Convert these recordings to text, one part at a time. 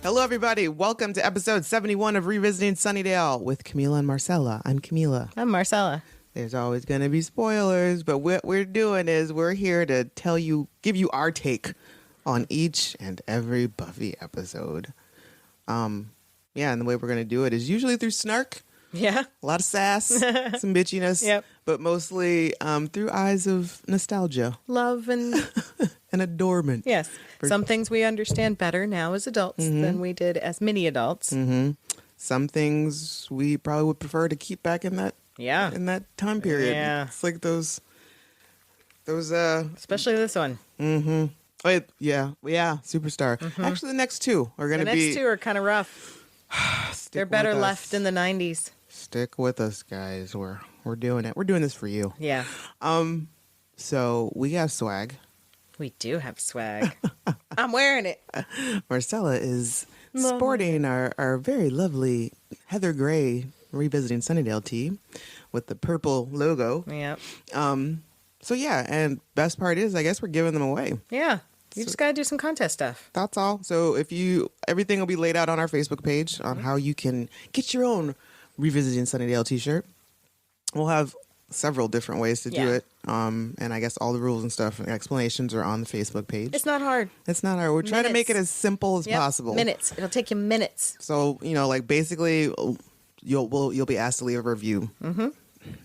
Hello, everybody. Welcome to episode 71 of Revisiting Sunnydale with Camila and Marcella. I'm Camila. I'm Marcella. There's always going to be spoilers, but what we're doing is we're here to give you our take on each and every Buffy episode. And the way we're going to do it is usually through snark. Yeah. A lot of sass, some bitchiness, Yep. but mostly through eyes of nostalgia. Love and... and adornment. Yes. Some things we understand better now as adults than we did as mini adults. Mm-hmm. Some things we probably would prefer to keep back in that time period. Yeah. It's like those especially this one. Mm-hmm. Yeah, Superstar. Mm-hmm. Actually, the next two are going to be... The next two are kind of rough. They're better left in the 90s. Stick with us, guys. We're doing it. We're doing this for you. Yeah. So we got swag. We do have swag. I'm wearing it. Marcella is sporting our very lovely Heather Gray Revisiting Sunnydale tee with the purple logo. Yeah. So yeah, and best part is, I guess we're giving them away. Yeah. You just got to do some contest stuff. That's all. So everything will be laid out on our Facebook page on how you can get your own Revisiting Sunnydale t-shirt. We'll have several different ways to do it. And I guess all the rules and stuff and explanations are on the Facebook page. It's not hard. It's not hard. We're trying to make it as simple as possible. Minutes. It'll take you minutes. So, basically you'll be asked to leave a review. Mm-hmm.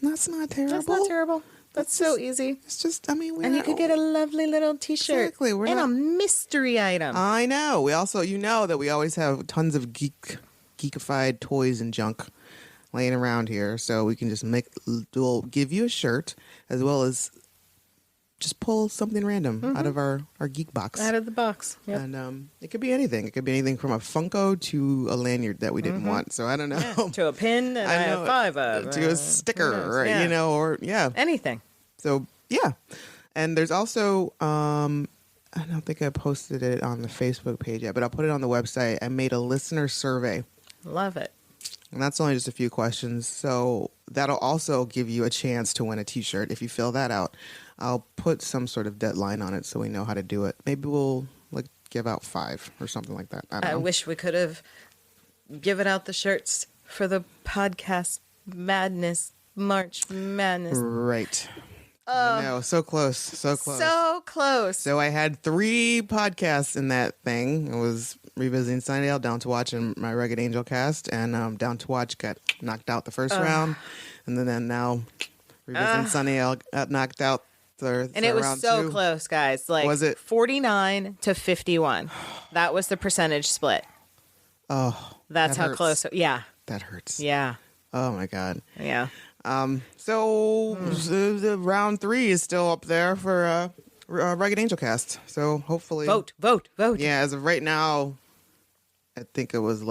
That's not terrible. That's so easy. It's just, and you could get a lovely little t-shirt. Exactly. A mystery item. I know. We also, that we always have tons of geekified toys and junk laying around here. So we can just we'll give you a shirt as well as just pull something random out of our geek box. Out of the box. Yep. And it could be anything. It could be anything from a Funko to a lanyard that we didn't want. So I don't know. Yeah. To a pin that I have 5 of. To a sticker, anything. So, yeah. And there's also, I don't think I posted it on the Facebook page yet, but I'll put it on the website. I made a listener survey. Love it. And that's only just a few questions. So that'll also give you a chance to win a t-shirt if you fill that out. I'll put some sort of deadline on it so we know how to do it. Maybe we'll give out 5 or something like that. I don't know. Wish we could have given out the shirts for the podcast madness, March Madness. Right. I know, so close. So close. I had 3 podcasts in that thing. It was Revisiting Sunnydale, Down to Watch, and my Rugged Angel cast. And Down to Watch got knocked out the first round. And then now Revisiting Sunnydale got knocked out the And it was round so 2. close, guys. Was it? 49 to 51. That was the percentage split. Oh. That's how close. Yeah. That hurts. Yeah. Oh, my God. Yeah. So the round 3 is still up there for Rugged Angel cast. So hopefully vote. Yeah, as of right now, I think it was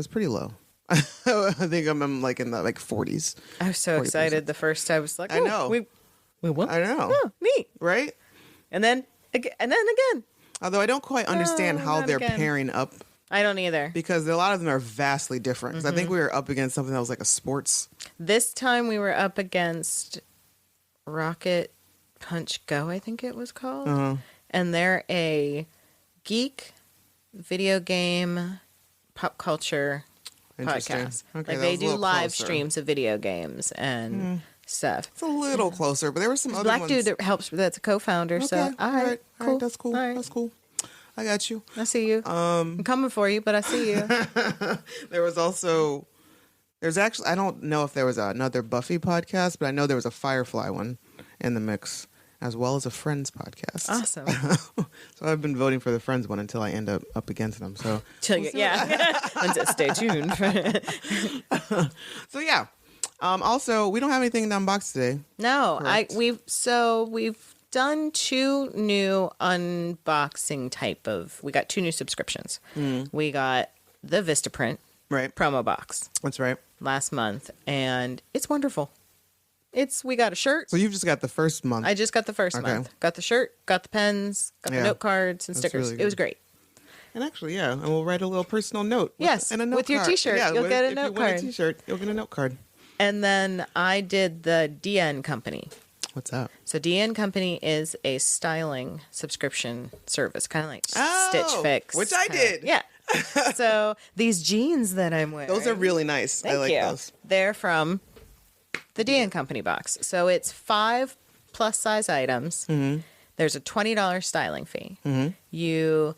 pretty low. I think I'm in the 40s. I was so 40%. Excited the first time. I was like, I know. We won. I know. Oh, neat. Right? And then again. Although I don't quite understand how they're pairing up. I don't either. Because a lot of them are vastly different. Because I think we were up against something that was like a sports. This time we were up against Rocket Punch Go, I think it was called. Uh-huh. And they're a geek, video game, pop culture podcast. Okay, they do live streams of video games and stuff. It's a little closer, but there were some other Black ones. dude that helps. That's a co-founder. Okay. So all right, cool. That's cool. Right. That's cool. I got you. I see you. I'm coming for you, but I see you. There's actually, I don't know if there was another Buffy podcast, but I know there was a Firefly one in the mix, as well as a Friends podcast. Awesome. So I've been voting for the Friends one until I end up against them. So stay tuned. So yeah. Also, we don't have anything to unbox today. No, we've done 2 new unboxing type of. We got 2 new subscriptions. We got the Vistaprint promo box. That's right. Last month, and it's wonderful. We got a shirt. So you've just got the first month. I just got the first month. Got the shirt, got the pens, got the note cards and stickers. Really, it was great. And actually, and we'll write a little personal note. And a note card. Your t-shirt, you'll get a note card. If you win a t-shirt, you'll get a note card. And then I did the DN company. What's up? So D& Company is a styling subscription service, kind of like Stitch Fix. Which I did. Yeah. So these jeans that I'm wearing. Those are really nice. I like those. They're from the D& Company box. So it's 5 plus size items. Mm-hmm. There's a $20 styling fee. Mm-hmm.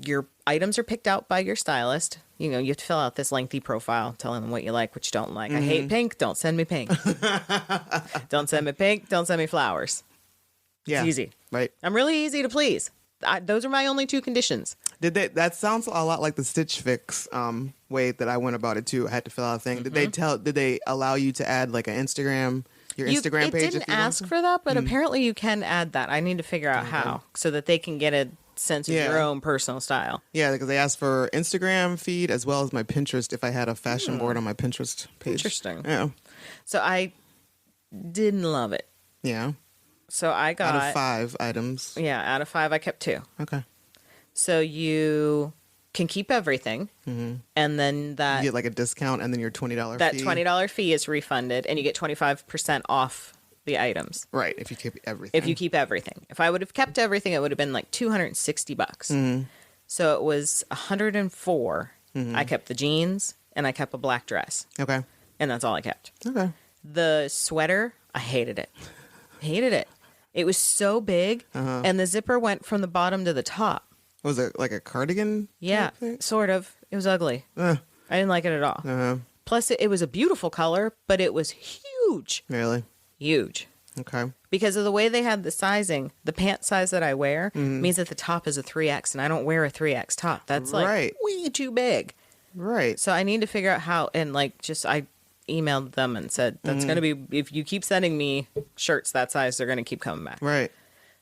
Your items are picked out by your stylist. You have to fill out this lengthy profile telling them what you like, what you don't like. Mm-hmm. I hate pink. Don't send me pink. Don't send me pink. Don't send me flowers. Yeah. It's easy. Right. I'm really easy to please. Those are my only 2 conditions. That sounds a lot like the Stitch Fix way that I went about it too. I had to fill out a thing. Did they allow you to add like an Instagram, Instagram page? It didn't ask for that, but apparently you can add that. I need to figure out how so that they can get a sense of your own personal style. Yeah, because they asked for Instagram feed as well as my Pinterest if I had a fashion board on my Pinterest page. Interesting. Yeah. So I didn't love it. Yeah. So I got... Out of 5 items. Yeah, out of 5, I kept 2. Okay. So you can keep everything, and then that... You get like a discount, and then your $20 fee. That $20 fee is refunded, and you get 25% off the items. Right, if you keep everything. If you keep everything. If I would have kept everything, it would have been like $260. Mm-hmm. So it was $104. Mm-hmm. I kept the jeans, and I kept a black dress. Okay. And that's all I kept. Okay. The sweater, I hated it. Hated it. It was so big, and the zipper went from the bottom to the top. Was it like a cardigan? Yeah, sort of. It was ugly. I didn't like it at all. Plus, it was a beautiful color, but it was huge. Really? Huge. Okay. Because of the way they had the sizing, the pant size that I wear means that the top is a 3X, and I don't wear a 3X top. That's like way too big. Right. So I need to figure out how, and I emailed them and said, that's going to be, if you keep sending me shirts that size, they're going to keep coming back. Right.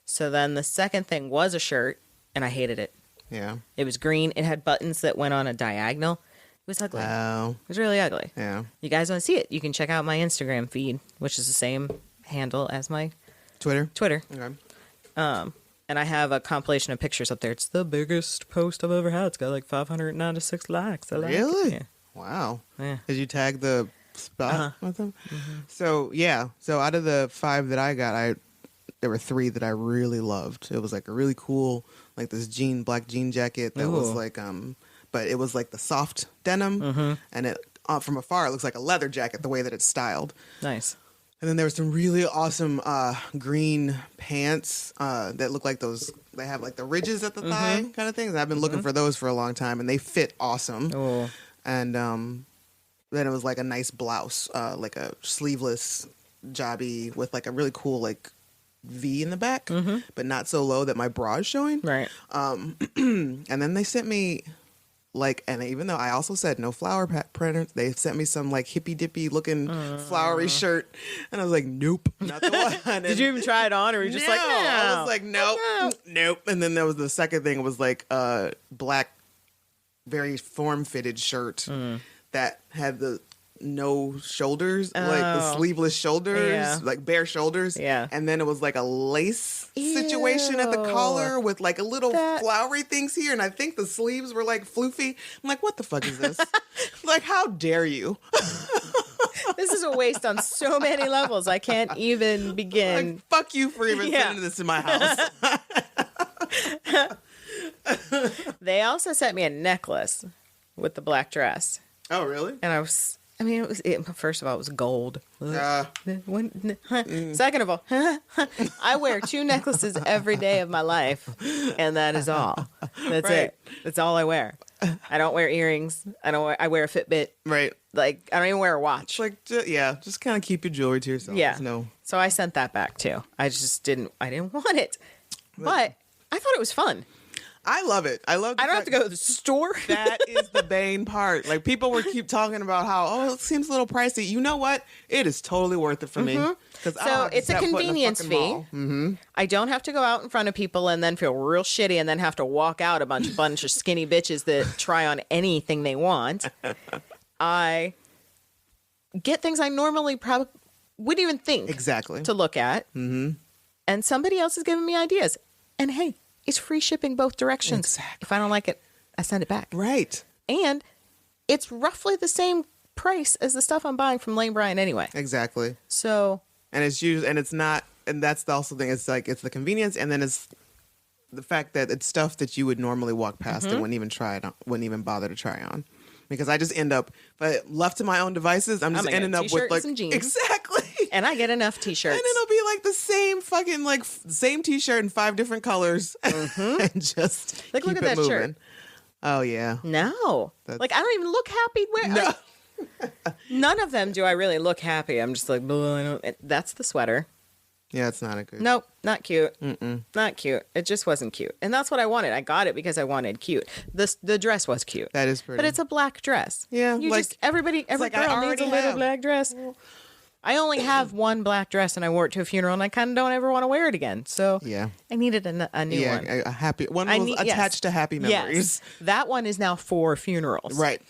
So then the second thing was a shirt, and I hated it. Yeah. It was green. It had buttons that went on a diagonal. It was ugly. Oh. It was really ugly. Yeah. You guys want to see it? You can check out my Instagram feed, which is the same handle as my Twitter. Okay. And I have a compilation of pictures up there. It's the biggest post I've ever had. It's got like 596 likes. Really? Yeah. Wow. Yeah. Did you tag the spot with them? Mm-hmm. So out of the 5 that I got, there were 3 that I really loved. It was like a really cool, like this black jean jacket that was like but it was like the soft denim, and it from afar it looks like a leather jacket the way that it's styled. Nice. And then there was some really awesome green pants that look like those. They have like the ridges at the thigh kind of things. I've been looking for those for a long time, and they fit awesome. Oh. And then it was like a nice blouse, like a sleeveless jobby with like a really cool like V in the back, but not so low that my bra is showing. Right. And then they sent me and even though I also said no flower printers, they sent me some like hippy dippy looking flowery shirt, and I was like, nope, not the one. Did you even try it on, or were you just like, no? I was like, nope. And then there was the second thing. It was like a black, very form fitted shirt that had the no shoulders, like the sleeveless shoulders, like bare shoulders. Yeah. And then it was like a lace situation at the collar with like a little flowery things here. And I think the sleeves were like floofy. I'm like, what the fuck is this? Like, how dare you? This is a waste on so many levels. I can't even begin. Like, fuck you for even sending this in my house. They also sent me a necklace with the black dress. Oh, really? And first of all, it was gold. Second of all, I wear 2 necklaces every day of my life, and that is all. That's it. That's all I wear. I don't wear earrings. I wear a Fitbit. Right. Like, I don't even wear a watch. Like, just kind of keep your jewelry to yourself. Yeah. No. So I sent that back too. I didn't want it. But I thought it was fun. I love it. I don't have to go to the store. That is the bane part. Like, people keep talking about how, it seems a little pricey. You know what? It is totally worth it for me. So it's a convenience fee. I don't have to go out in front of people and then feel real shitty and then have to walk out a bunch of skinny bitches that try on anything they want. I get things I normally probably wouldn't even think to look at. And somebody else is giving me ideas. And hey, it's free shipping both directions. Exactly. If I don't like it, I send it back. Right. And it's roughly the same price as the stuff I'm buying from Lane Bryant anyway. Exactly. So And it's usually, and it's not, and that's the also thing. It's like, it's the convenience, and then it's the fact that it's stuff that you would normally walk past and wouldn't even try it on, wouldn't even bother to try on. Because I just end up, but left to my own devices, I'm just ending up with like, some jeans. exactly. And I get enough t-shirts. And it'll be like the same fucking, like, same t-shirt in 5 different colors. And just like, keep look at it that moving. shirt. Oh, yeah. No. Like, I don't even look happy. No. None of them do I really look happy. I'm just like, I don't. That's the sweater. Yeah, it's not a good. Nope, not cute. Mm-mm. Not cute. It just wasn't cute. And that's what I wanted. I got it because I wanted cute. The dress was cute. That is pretty. But it's a black dress. Yeah, You like, just, every like, girl I needs a already little have. black dress. I only have one black dress and I wore it to a funeral and I kind of don't ever want to wear it again. So Yeah. I needed a new one. A happy one I was need- attached to happy memories. Yes. That one is now for funerals. Right.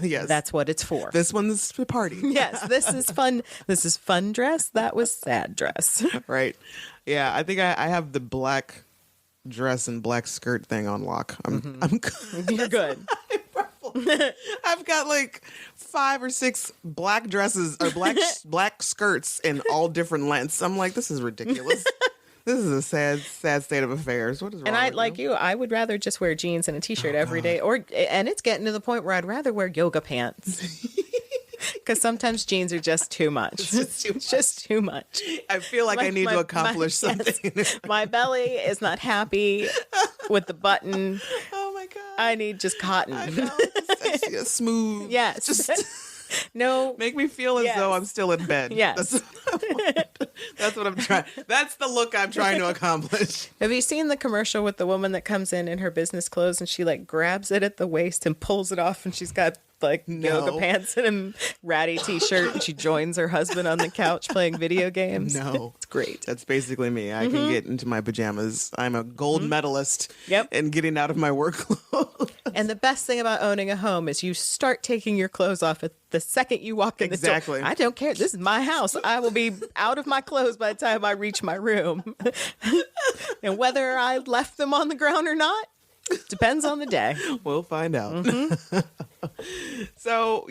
Yes. That's what it's for. This one's a party. Yes, this is fun. This is fun dress. That was sad dress. Right. Yeah, I think I have the black dress and black skirt thing on lock. I'm You're good. I've got like 5 or 6 black dresses or black skirts in all different lengths. I'm like, this is ridiculous. This is a sad state of affairs. What is wrong? And I with like you. I would rather just wear jeans and a t-shirt every day, and it's getting to the point where I'd rather wear yoga pants. Because sometimes jeans are just too much. It's just too much. I feel like I need to accomplish something. Yes. My belly is not happy with the button. Oh my god! I need just cotton. I know. Sexy, smooth. Yes. Just No. make me feel as though I'm still in bed. Yes. That's what I want. That's what I'm trying. That's the look I'm trying to accomplish. Have you seen the commercial with the woman that comes in her business clothes and she like grabs it at the waist and pulls it off and she's got like yoga pants and a ratty t-shirt and she joins her husband on the couch playing video games? No. It's great. That's basically me. I can get into my pajamas. I'm a gold medalist in getting out of my work clothes. And the best thing about owning a home is you start taking your clothes off at the second you walk in the door. Exactly. I don't care. This is my house. I will be out of my clothes by the time I reach my room. And whether I left them on the ground or not, depends on the day. We'll find out. So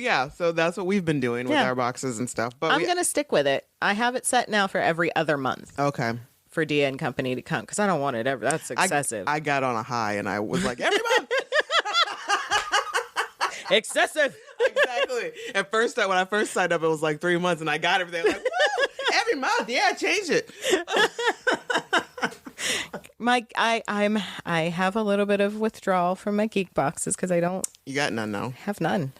that's what we've been doing with our boxes and stuff. But I'm going to stick with it. I have it set now for every other month. Okay. For Dia and company to come because I don't want it ever. That's excessive. I got on a high and I was like, every month. Excessive. Exactly. At first, when I first signed up, it was like 3 months, and I got everything. Like, woo! Every month, yeah, change it. I have a little bit of withdrawal from my geek boxes because I don't. You got none now. Have none.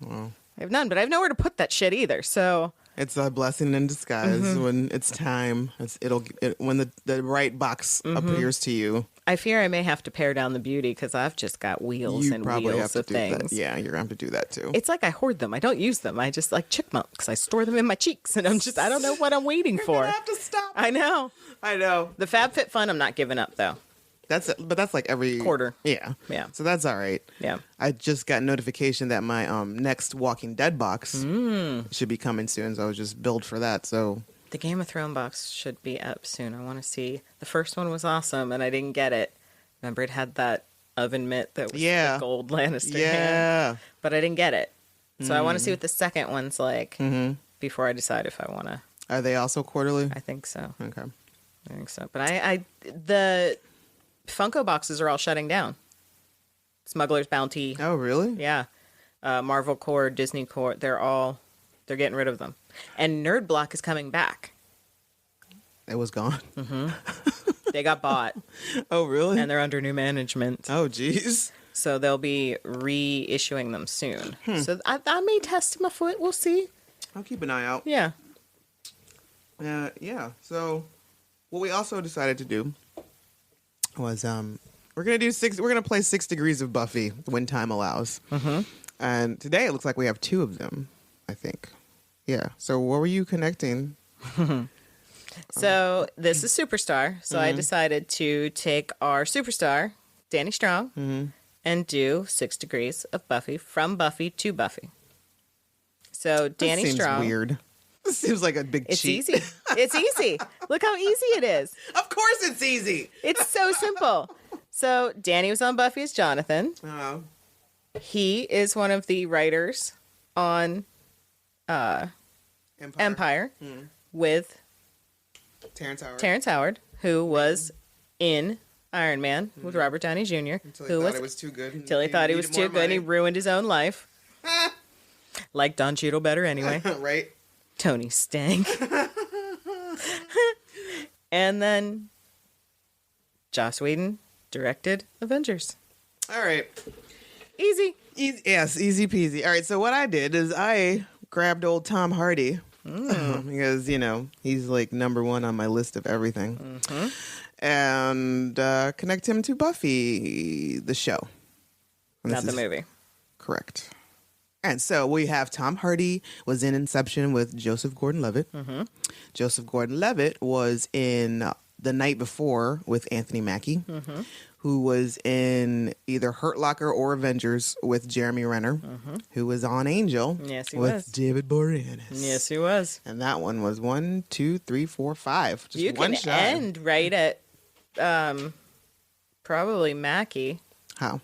Well, I have none, but I have nowhere to put that shit either. So it's a blessing in disguise when it's time. When the right box appears to you. I fear I may have to pare down the beauty because I've just got wheels You and probably wheels have to of do things. that. Yeah, you're gonna have to do that too. It's like I hoard them. I don't use them. I just like chickmunks. I store them in my cheeks, and I don't know what I'm waiting You're for. gonna have to stop. I know. The FabFitFun, I'm not giving up though. But that's like every quarter. Yeah. Yeah. So that's all right. Yeah. I just got notification that my next Walking Dead box should be coming soon, so I was just build for that. So The Game of Thrones box should be up soon. I want to see. The first one was awesome, and I didn't get it. Remember, it had that oven mitt that was the gold Lannister hand, but I didn't get it. So I want to see what the second one's like before I decide if I want to. Are they also quarterly? I think so. Okay. I think so. But the Funko boxes are all shutting down. Smuggler's Bounty. Oh, really? Yeah. Marvel Core, Disney Core, they're getting rid of them. And Nerd Block is coming back. It was gone. They got bought. Oh, really? And they're under new management. Oh, geez. So they'll be reissuing them soon. So I may test my foot. We'll see. I'll keep an eye out. Yeah. Yeah. So what we also decided to do was we're gonna play 6 Degrees of Buffy when time allows. And today it looks like we have 2 of them, I think. Yeah. So what were you connecting? So this is Superstar. So I decided to take our Superstar, Danny Strong, and do 6 Degrees of Buffy from Buffy to Buffy. So Danny Seems Strong. weird. This seems like a big It's cheat. easy. It's easy. Look how easy it is. Of course it's easy. It's so simple. So Danny was on Buffy as Jonathan. He is one of the writers on Empire with Terrence Howard, who was in Iron Man with Robert Downey Jr. Until he thought it was too good. Until he thought it was too good and he ruined his own life. Like Don Cheadle better anyway. Right? Tony Stank. And then Joss Whedon directed Avengers. All right. Easy. Yes, easy peasy. All right, so what I did is I grabbed old Tom Hardy because, he's like number one on my list of everything. And connect him to Buffy, the show. Not the movie. Correct. And so we have Tom Hardy was in Inception with Joseph Gordon-Levitt. Joseph Gordon-Levitt was in The Night Before with Anthony Mackie, who was in either Hurt Locker or Avengers with Jeremy Renner, who was on Angel with David Boreanaz. Yes, he was. And that one was 1, 2, 3, 4, 5. Just you one can shot. end right at probably Mackie. How?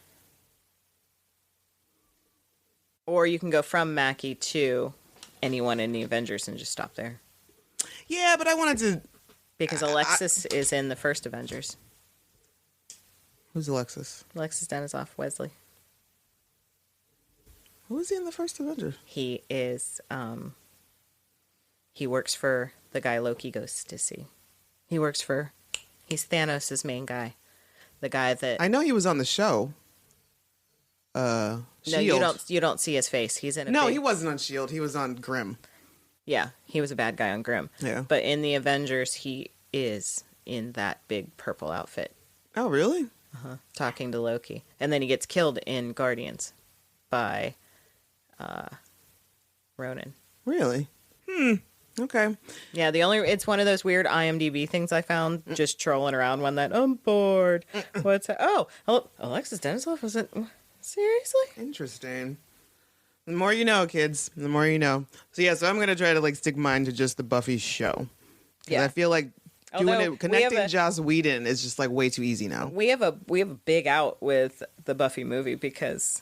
Or you can go from Mackie to anyone in the Avengers and just stop there. Yeah, but I wanted to... Because Alexis is in the first Avengers. Who's Alexis? Alexis Denisoff, Wesley. Who was he in the first Avengers? He is, he works for the guy Loki goes to see. He's Thanos' main guy. The guy that... I know he was on the show. No, Shield. you don't see his face. He's in a No, he wasn't on Shield. He was on Grimm. Yeah, he was a bad guy on Grimm. Yeah. But in the Avengers, he is in that big purple outfit. Oh, really? Talking to Loki. And then he gets killed in Guardians by Ronan. Really? Okay. Yeah, it's one of those weird IMDb things I found just trolling around one that I'm bored. What's that? Oh, Alexis Denisoff was it? Seriously? Interesting. The more you know, kids. The more you know. So I'm going to try to stick mine to just the Buffy show. Yeah. I feel like connecting Joss Whedon is just way too easy now. We have a big out with the Buffy movie because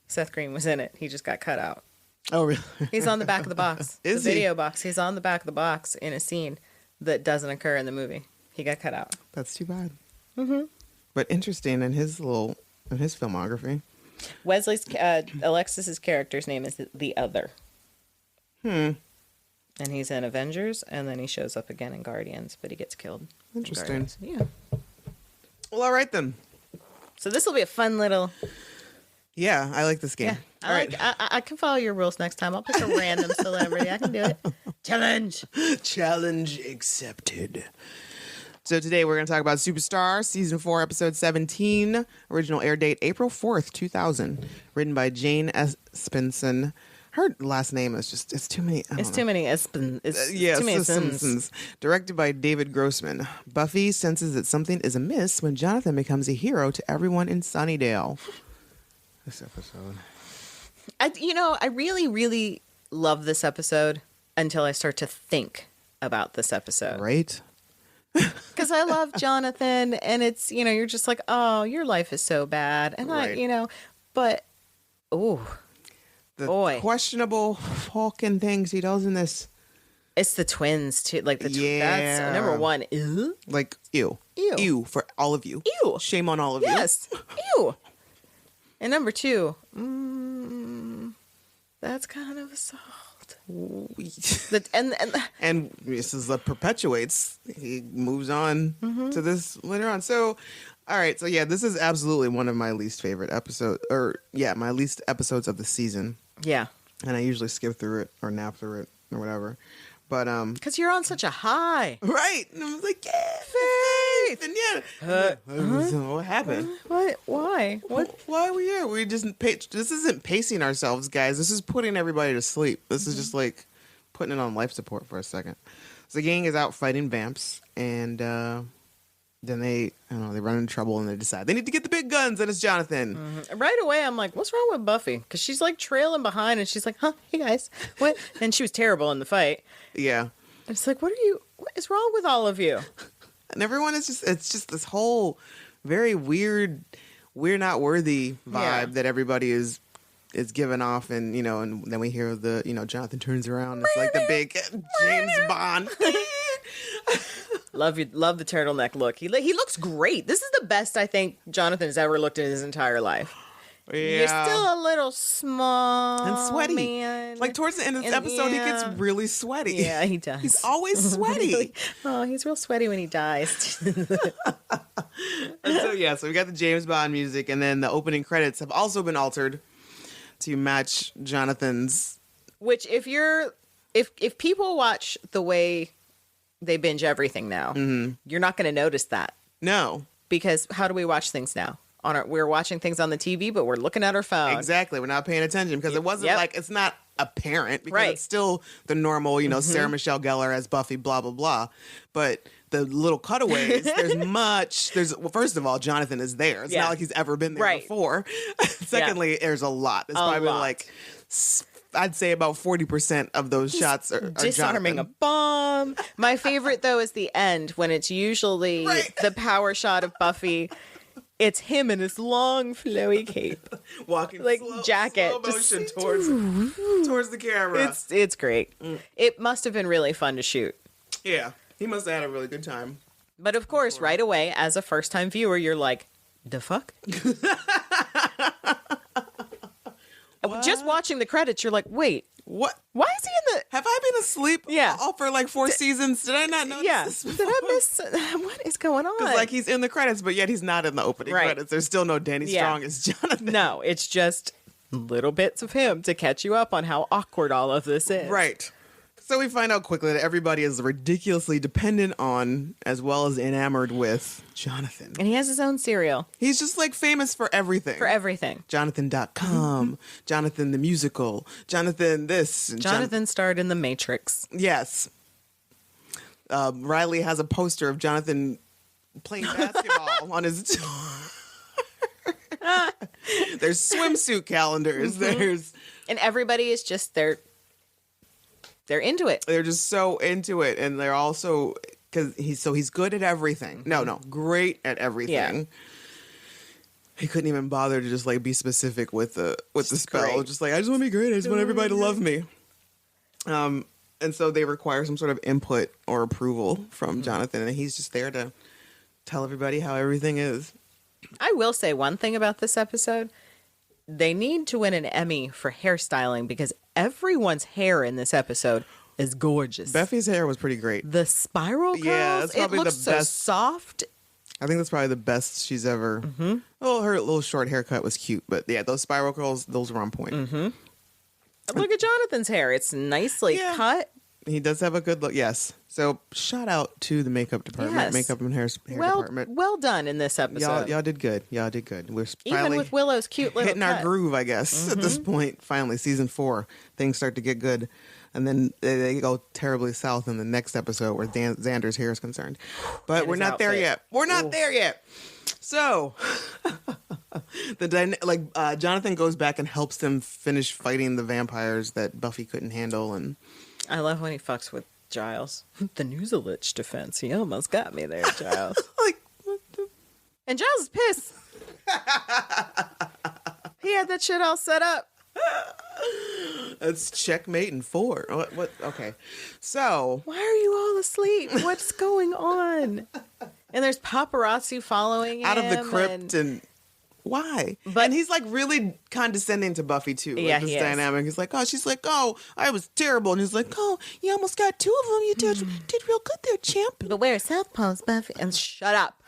Seth Green was in it. He just got cut out. Oh, really? He's on the back of the box. Is the he? video box. He's on the back of the box in a scene that doesn't occur in the movie. He got cut out. That's too bad. But interesting in his filmography. Wesley's Alexis's character's name is the Other. And he's in Avengers, and then he shows up again in Guardians, but he gets killed. Interesting. Yeah. Well, all right then. So this will be a fun little. Yeah, I like this game. Yeah, I can follow your rules next time. I'll pick a random celebrity. I can do it. Challenge. Challenge accepted. So today we're going to talk about Superstar, Season 4, Episode 17. Original air date April 4th, 2000. Written by Jane Espenson. Her last name is just, it's too many. It's too many Espen. It's too many Simpsons. Directed by David Grossman. Buffy senses that something is amiss when Jonathan becomes a hero to everyone in Sunnydale. This episode. I really, really love this episode until I start to think about this episode. Right? Because I love Jonathan, and it's, you're just like, oh, your life is so bad. And right. But, the boy. Questionable fucking things he does in this. It's the twins, too. That's number one. Ew. Ew. Ew. Ew for all of you. Ew. Shame on all of you. Yes. Ew. And number two, that's kind of assault. And this is perpetuates. He moves on to this later on. So, all right. So this is absolutely one of my least favorite episodes, my least episodes of the season. Yeah. And I usually skip through it or nap through it or whatever. But because you're on such a high, right? And I was like, yeah, faith, and what happened? What? Why? What? Why are we here? We just this isn't pacing ourselves, guys. This is putting everybody to sleep. This is just putting it on life support for a second. So the gang is out fighting vamps, and then they run into trouble, and they decide they need to get the big guns, and it's Jonathan. Right away, I'm like, what's wrong with Buffy? Because she's trailing behind, and she's like, huh, hey guys, what? And she was terrible in the fight. Yeah. It's like, what is wrong with all of you? And everyone is it's just this whole very weird, we're not worthy vibe that everybody is given off, and and then we hear the Jonathan turns around, it's like the big James Bond. Love the turtleneck look. He looks great. This is the best I think Jonathan has ever looked in his entire life. Yeah. You're still a little small and sweaty. man. Like towards the end of this episode, he gets really sweaty. Yeah, he does. He's always sweaty. He's real sweaty when he dies. And so we got the James Bond music, and then the opening credits have also been altered to match Jonathan's. Which, if people watch the way they binge everything now, you're not going to notice that. No, because how do we watch things now? We're watching things on the TV, but we're looking at our phone. Exactly, we're not paying attention because it wasn't like it's not apparent because it's still the normal, Sarah Michelle Gellar as Buffy, blah blah blah, but. The little cutaways, first of all, Jonathan is there. It's not like he's ever been there before. Secondly, there's a lot. There's probably like, I'd say about 40% of those shots are disarming Jonathan. A bomb. My favorite, though, is the end when it's usually the power shot of Buffy. It's him in his long, flowy cape. Walking like jacket. Slow motion towards the camera. It's great. It must have been really fun to shoot. Yeah. He must have had a really good time. But of course, right away, as a first-time viewer, you're like, the fuck? Just watching the credits, you're like, wait. What? Why is he in the... Have I been asleep all for like 4 seasons? Did I not notice this? Did I miss... What is going on? Because he's in the credits, but yet he's not in the opening credits. There's still no Danny Strong as Jonathan. No, it's just little bits of him to catch you up on how awkward all of this is. Right. So we find out quickly that everybody is ridiculously dependent on, as well as enamored with, Jonathan. And he has his own cereal. He's just like famous for everything. For everything. Jonathan.com, Jonathan the musical, Jonathan this. And Jonathan starred in The Matrix. Yes. Riley has a poster of Jonathan playing basketball on his... There's swimsuit calendars. And everybody is just they're into it. They're just so into it, and they're also because he's good at everything. No, great at everything. Yeah. He couldn't even bother to just like be specific with the spell. Great. Just like I just want to be great. I just want everybody to love me. And so they require some sort of input or approval from Jonathan, and he's just there to tell everybody how everything is. I will say one thing about this episode. They need to win an Emmy for hairstyling because everyone's hair in this episode is gorgeous. Buffy's hair was pretty great. The spiral curls, that's probably it looks the best. So soft. I think that's probably the best she's ever. Well, her little short haircut was cute, but yeah, those spiral curls, those were on point. Look at Jonathan's hair; it's nicely cut. He does have a good look. Yes. So shout out to the makeup department, makeup and hair department. Well done in this episode. Y'all did good. We're even with Willow's cute little hitting our groove, I guess. At this point, finally, season 4, things start to get good, and then they go terribly south in the next episode where Xander's hair is concerned. But we're not there yet. We're not there yet. So, Jonathan goes back and helps them finish fighting the vampires that Buffy couldn't handle, and I love when he fucks with Giles. The Newsalich defense. He almost got me there, Giles. What the... And Giles is pissed. He had that shit all set up. It's checkmate in 4. What? Okay. So... Why are you all asleep? What's going on? And there's paparazzi following him. Out of the crypt and... Why? And he's like really condescending to Buffy too. Like this dynamic. He's like, she's like, I was terrible. And he's like, you almost got 2 of them. You did real good there, champ. But where Southpaw's Buffy? And shut up.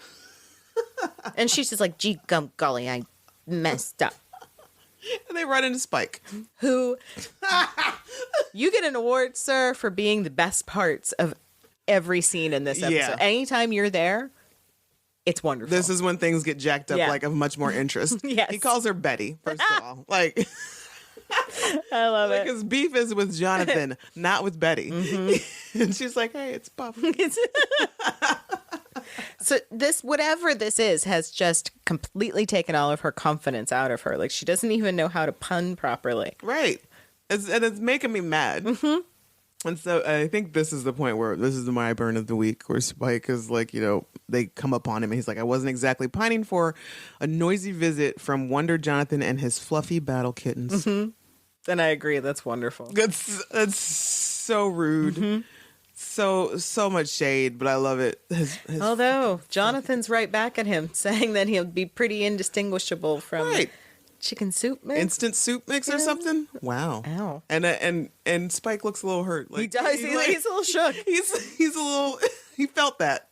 And she's just like, gee, golly, I messed up. And they run into Spike. Who, you get an award, sir, for being the best parts of every scene in this episode. Yeah. Anytime you're there, it's wonderful. This is when things get jacked up, like of much more interest. Yes. He calls her Betty, first of all. Like, I love it. His beef is with Jonathan, not with Betty. And she's like, hey, it's Buffy. So this, whatever this is, has just completely taken all of her confidence out of her. Like, she doesn't even know how to pun properly. Right. It's making me mad. And so I think this is the point where this is my burn of the week, where Spike is like, they come upon him and he's like, I wasn't exactly pining for a noisy visit from Wonder Jonathan and his fluffy battle kittens. And I agree. That's wonderful. That's so rude. so much shade, but I love it. Although Jonathan's right back at him, saying that he'll be pretty indistinguishable from chicken soup mix, instant soup mix or something. Wow. Ow. And Spike looks a little hurt. Like, he does. He's a little shook. He's a little. He felt that.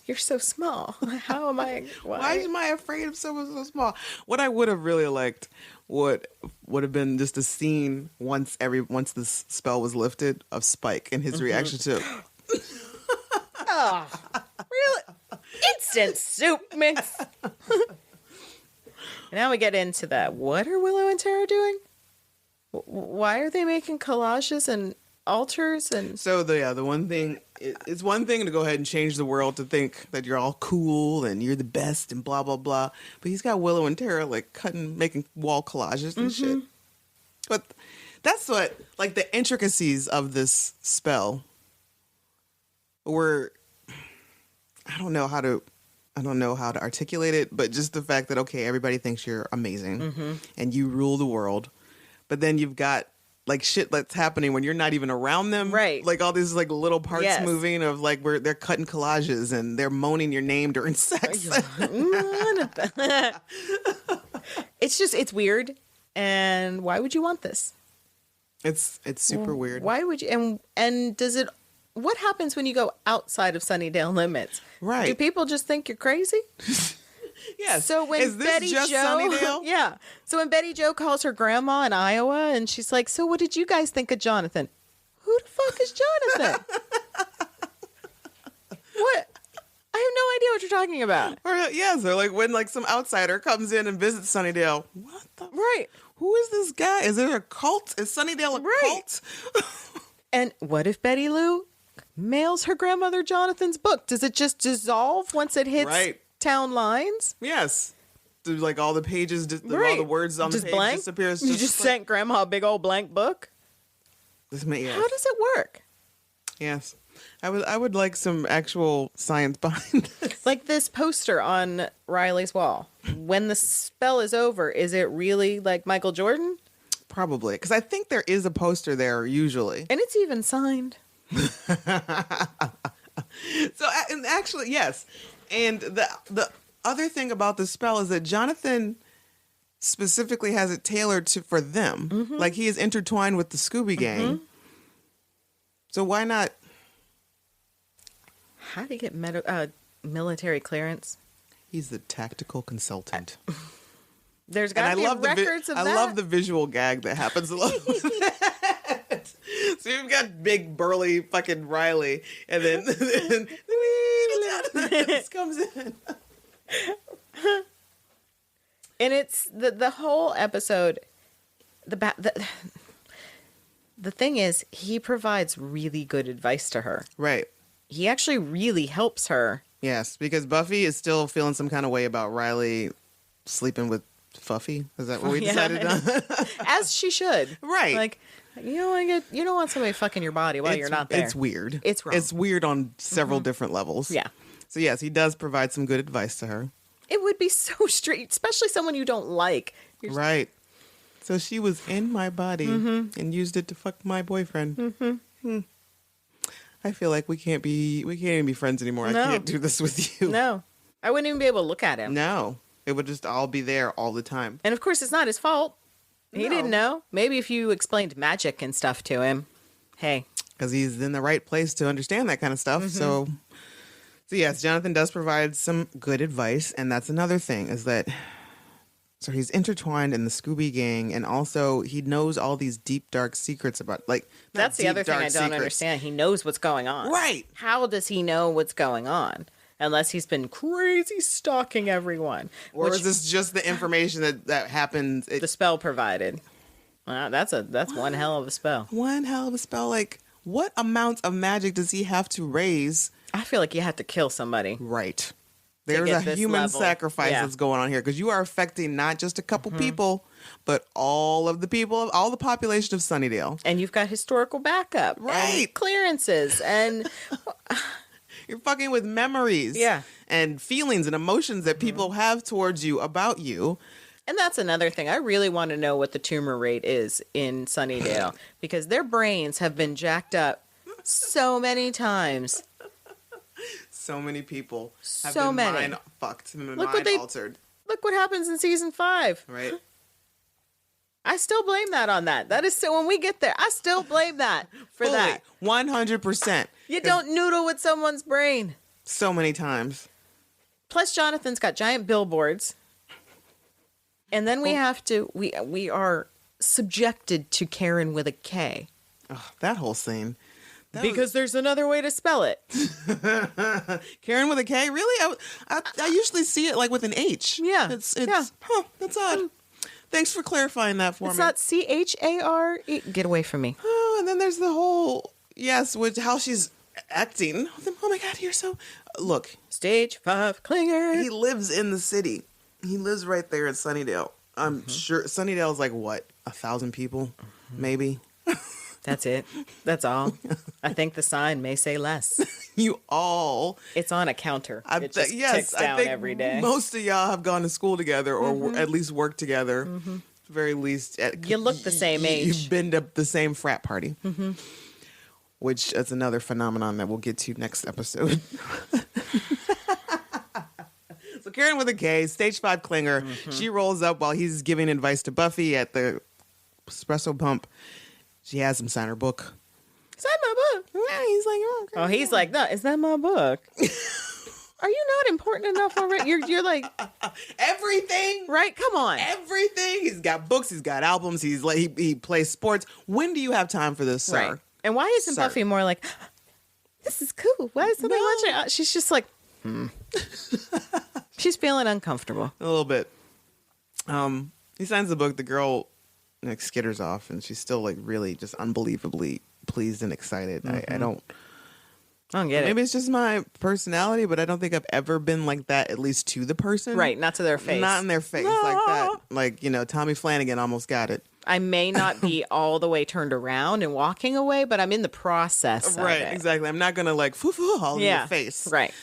You're so small. How am I? Why am I afraid of someone so small? What I would have really liked would have been just a scene once the spell was lifted of Spike and his reaction to. Oh, really? Instant soup mix. Now we get into that. What are Willow and Tara doing? Why are they making collages and altars and? So the one thing, it's one thing to go ahead and change the world to think that you're all cool and you're the best and blah blah blah. But he's got Willow and Tara like making wall collages and shit. But that's what like the intricacies of this spell were. I don't know how to articulate it, but just the fact that, okay, everybody thinks you're amazing and you rule the world, but then you've got like shit that's happening when you're not even around them. Right. Like all these like little parts moving of like where they're cutting collages and they're moaning your name during sex. It's weird. And why would you want this? It's super weird. Why would you? And does it? What happens when you go outside of Sunnydale limits? Right. Do people just think you're crazy? Yes. So when Is this Betty just Jo, Sunnydale? yeah. So when Betty Jo calls her grandma in Iowa, and she's like, "So what did you guys think of Jonathan?" Who the fuck is Jonathan? What? I have no idea what you're talking about. Or or like when like some outsider comes in and visits Sunnydale. What the? Right. Who is this guy? Is it a cult? Is Sunnydale a cult? And what if Betty Lou mails her grandmother Jonathan's book? Does it just dissolve once it hits town lines? Yes. Do like all the pages, all the words on the page blank? disappears. You just sent grandma a big old blank book? How does it work? Yes. I would like some actual science behind this. Like this poster on Riley's wall. When the spell is over, is it really like Michael Jordan? Probably. Because I think there is a poster there usually. And it's even signed. So, and actually, yes. And the other thing about the spell is that Jonathan specifically has it tailored for them. Like he is intertwined with the Scooby Gang. So why not? How do you get military clearance? He's the tactical consultant. There's got to be records of that. I love the visual gag that happens along with that. So you've got big burly fucking Riley, and then this comes in. And it's the whole episode. The thing is, he provides really good advice to her. Right. He actually really helps her. Yes, because Buffy is still feeling some kind of way about Riley sleeping with Fuffy. Is that what we decided on? As she should. Right. Like, you don't want somebody fucking your body while you're not there. It's weird. It's wrong. It's weird on several different levels. Yeah. So yes, he does provide some good advice to her. It would be so straight, especially someone you don't like. Right. So she was in my body and used it to fuck my boyfriend. I feel like we can't even be friends anymore. No. I can't do this with you. No. I wouldn't even be able to look at him. No. It would just all be there all the time. And of course, it's not his fault. He didn't know. Maybe if you explained magic and stuff to him, hey. Because he's in the right place to understand that kind of stuff. So yes, Jonathan does provide some good advice. And that's another thing is that, so he's intertwined in the Scooby Gang. And also he knows all these deep, dark secrets about, like, that's the other thing I don't understand. He knows what's going on. Right. How does he know what's going on? Unless he's been crazy stalking everyone. Or is this just the information that happens? The spell provided. That's one hell of a spell. One hell of a spell. Like, what amount of magic does he have to raise? I feel like you have to kill somebody. Right. There's a human sacrifice that's going on here. Because you are affecting not just a couple people, but all of the people, all the population of Sunnydale. And you've got historical backup. Right. And clearances. And... You're fucking with memories and feelings and emotions that people have towards you, about you. And that's another thing. I really want to know what the tumor rate is in Sunnydale because their brains have been jacked up So many times. So many people have So been many. mind fucked, mind altered. Look what happens in season 5. Right. I still blame that on that. That is so. When we get there, I still blame that for Fully, that. 100%. You don't noodle with someone's brain. So many times. Plus, Jonathan's got giant billboards, and then we have to. We are subjected to Karen with a K. Oh, that whole scene. Because there's another way to spell it. Karen with a K? Really? I usually see it like with an H. Yeah. Yeah. Huh, that's odd. Thanks for clarifying that for It's me. not Chare. Get away from me. Oh, and then there's the whole, with how she's acting. Oh my God, you're so... Look. Stage 5 Klinger. He lives in the city. He lives right there in Sunnydale. I'm sure Sunnydale is like, what, 1,000 people? Maybe? That's it. That's all. I think the sign may say less. You all... It's on a counter. It just ticks down I think every day. Most of y'all have gone to school together or at least worked together. At the very least. You look the same age. You've been to the same frat party. Which is another phenomenon that we'll get to next episode. So Karen with a K, stage 5 Klinger. She rolls up while he's giving advice to Buffy at the espresso pump. She has him sign her book. Sign my book. Yeah, he's like, Oh, he's like, no, is that my book? Are you not important enough already? You're like everything. Right? Come on. Everything. He's got books. He's got albums. He's like he plays sports. When do you have time for this, sir? Right. And why isn't Buffy more like, this is cool? Why is somebody watching? She's just like, She's feeling uncomfortable. A little bit. He signs the book. The girl skitters off, and she's still like really just unbelievably pleased and excited. I don't get it. Maybe it's just my personality, but I don't think I've ever been like that, at least to the person. Right, not to their face. Not in their face like that. Like, Tommy Flanagan almost got it. I may not be all the way turned around and walking away, but I'm in the process right, of it. Exactly. I'm not going to like foo-foo all in your face. Right.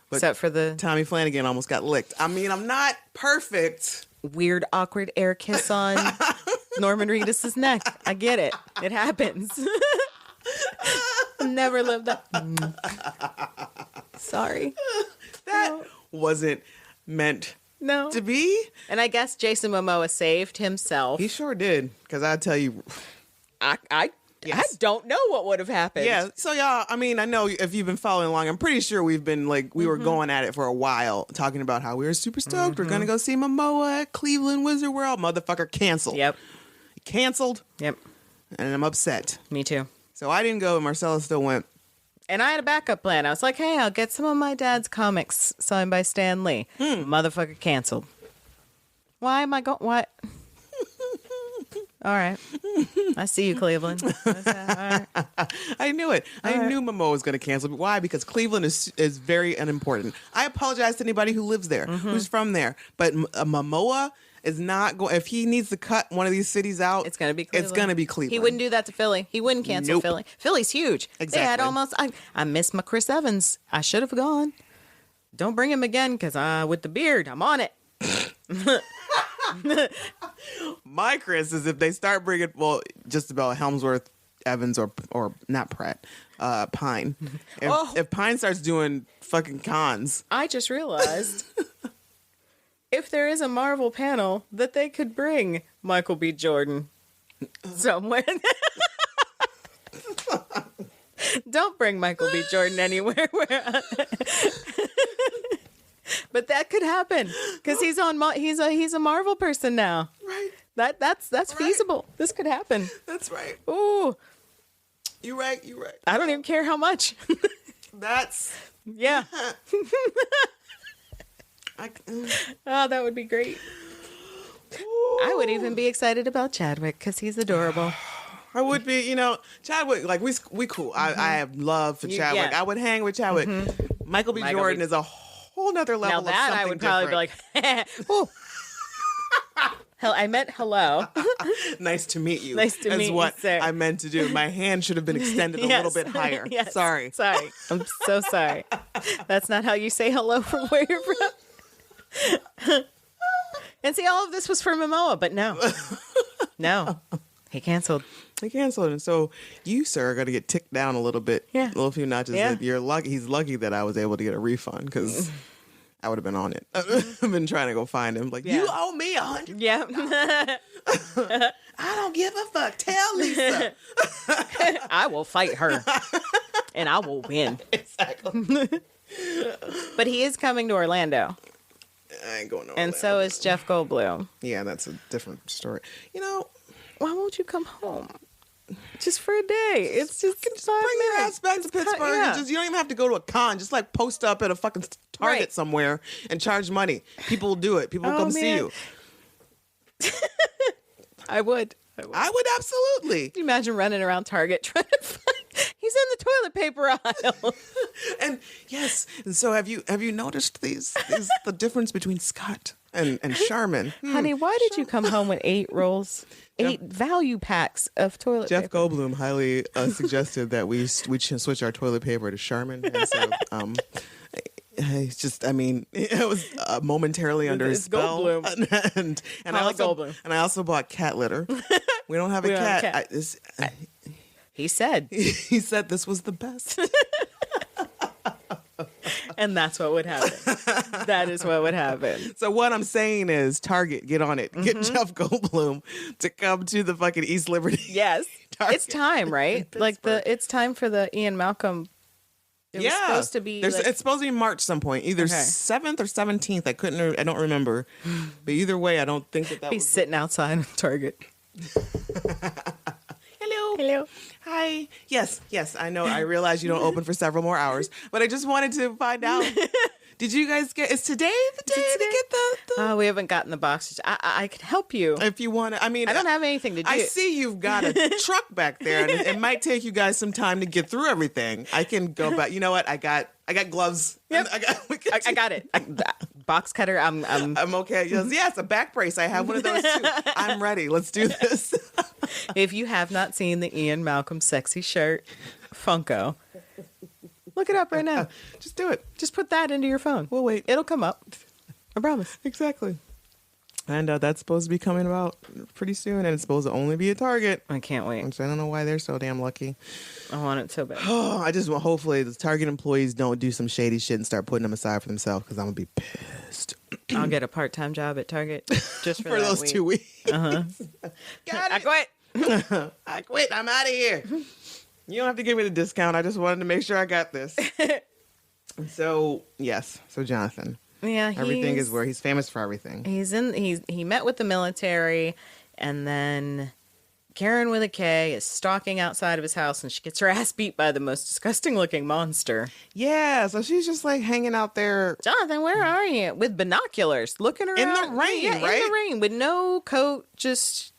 But except for the Tommy Flanagan almost got licked. I mean, I'm not perfect. Weird, awkward air kiss on Norman Reedus' neck. I get it. It happens. Never lived up. Sorry. That wasn't meant to be. And I guess Jason Momoa saved himself. He sure did. Because I tell you, I don't know what would have happened. Yeah. So y'all, I mean, I know if you've been following along, I'm pretty sure we've been like, we were going at it for a while, talking about how we were super stoked. We're going to go see Momoa at Cleveland Wizard World. Motherfucker canceled. Yep. Canceled. Yep. And I'm upset. Me too. So I didn't go, and Marcella still went. And I had a backup plan. I was like, hey, I'll get some of my dad's comics signed by Stan Lee. Motherfucker canceled. Why am I going? What? All right. I see you, Cleveland. All right. I knew it. I knew Momoa was going to cancel. But why? Because Cleveland is very unimportant. I apologize to anybody who lives there, who's from there. But Momoa is not going. If he needs to cut one of these cities out, it's going to be Cleveland. It's going to be Cleveland. He wouldn't do that to Philly. He wouldn't cancel Philly. Philly's huge. Exactly. They had almost. I miss my Chris Evans. I should have gone. Don't bring him again because with the beard, I'm on it. My Chris is if they start bringing just about Helmsworth, Evans, or not Pratt, Pine. If Pine starts doing fucking cons, I just realized if there is a Marvel panel that they could bring Michael B. Jordan somewhere. Don't bring Michael B. Jordan anywhere. But that could happen because he's a Marvel person now. Right. That's right. Feasible. This could happen. That's right. Ooh. You're right. I don't even care how much. That's yeah. Oh, that would be great. I would even be excited about Chadwick because he's adorable. I would be, Chadwick, like we cool. I have love for Chadwick. Yeah. I would hang with Chadwick. Michael B. Jordan is a whole nother level now that of something I would probably different. be like, ooh. Hell, I meant hello. Nice to meet you. Nice to meet you, what sir. I meant to do. My hand should have been extended a little bit higher. Yes. Sorry. I'm so sorry. That's not how you say hello from where you're from. And see, all of this was for Momoa, but no. He canceled. He canceled, and so you, sir, are going to get ticked down a little bit. Yeah. A little few notches. Yeah. You're lucky. He's lucky that I was able to get a refund because I would have been on it. I've been trying to go find him. Like, you owe me $100. Yeah. I don't give a fuck. Tell Lisa. I will fight her, and I will win. Exactly. But he is coming to Orlando. I ain't going to And so is Jeff Goldblum. Yeah, that's a different story. Why won't you come home? Just for a day. It's just 5 bring your minutes. ass back to Pittsburgh. Yeah. You don't even have to go to a con. Just like post up at a fucking Target Right. somewhere and charge money. People will do it. People will come see you. I would. I would absolutely. Can you imagine running around Target trying to find... He's in the toilet paper aisle. And yes, and so have you noticed the difference between Scott and Charmin? Honey, why did you come home with 8 value packs of toilet Jeff paper? Goldblum highly suggested that we switch our toilet paper to Charmin. And so, it's just, it was momentarily under his It's spell. Goldblum. and Goldblum. I also bought cat litter. We don't have a cat. He said. He said this was the best. And that's what would happen. That is what would happen. So what I'm saying is, Target, get on it. Get Jeff Goldblum to come to the fucking East Liberty. Yes. Target. It's time, right? Like it's time for the Ian Malcolm. It was supposed to be. It's supposed to be March some point, either 7th or 17th. I don't remember. But either way, I don't think that He's was sitting outside of Target. Hello. Hi. Yes. I know. I realize you don't open for several more hours, but I just wanted to find out. Did you guys is today the day to get the Oh, we haven't gotten the boxes. I could help you. if you want to. I don't have anything to do. I see you've got a truck back there, and it might take you guys some time to get through everything. I can go back. You know what? I got gloves. Yep. I got it. Box cutter. I'm okay. Yes, a back brace. I have one of those too. I'm ready. Let's do this. If you have not seen the Ian Malcolm sexy shirt, Funko, look it up right now. Just do it. Just put that into your phone. We'll wait. It'll come up. I promise. Exactly. And that's supposed to be coming about pretty soon, and it's supposed to only be at Target. I can't wait. So I don't know why they're so damn lucky. I want it so bad. I just want, hopefully, the Target employees don't do some shady shit and start putting them aside for themselves, because I'm going to be pissed. I'll get a part-time job at Target just for, For that those week. 2 weeks. Uh-huh. Got I it. quit. I quit. I'm out of here. You don't have to give me the discount. I just wanted to make sure I got this. So, yes. So, Jonathan. Yeah, Everything is where he's famous for everything. He met with the military, and then Karen with a K is stalking outside of his house, and she gets her ass beat by the most disgusting looking monster. Yeah, so she's just like hanging out there. Jonathan, where are you? With binoculars, looking around. In the rain, yeah, right? In the rain, with no coat, just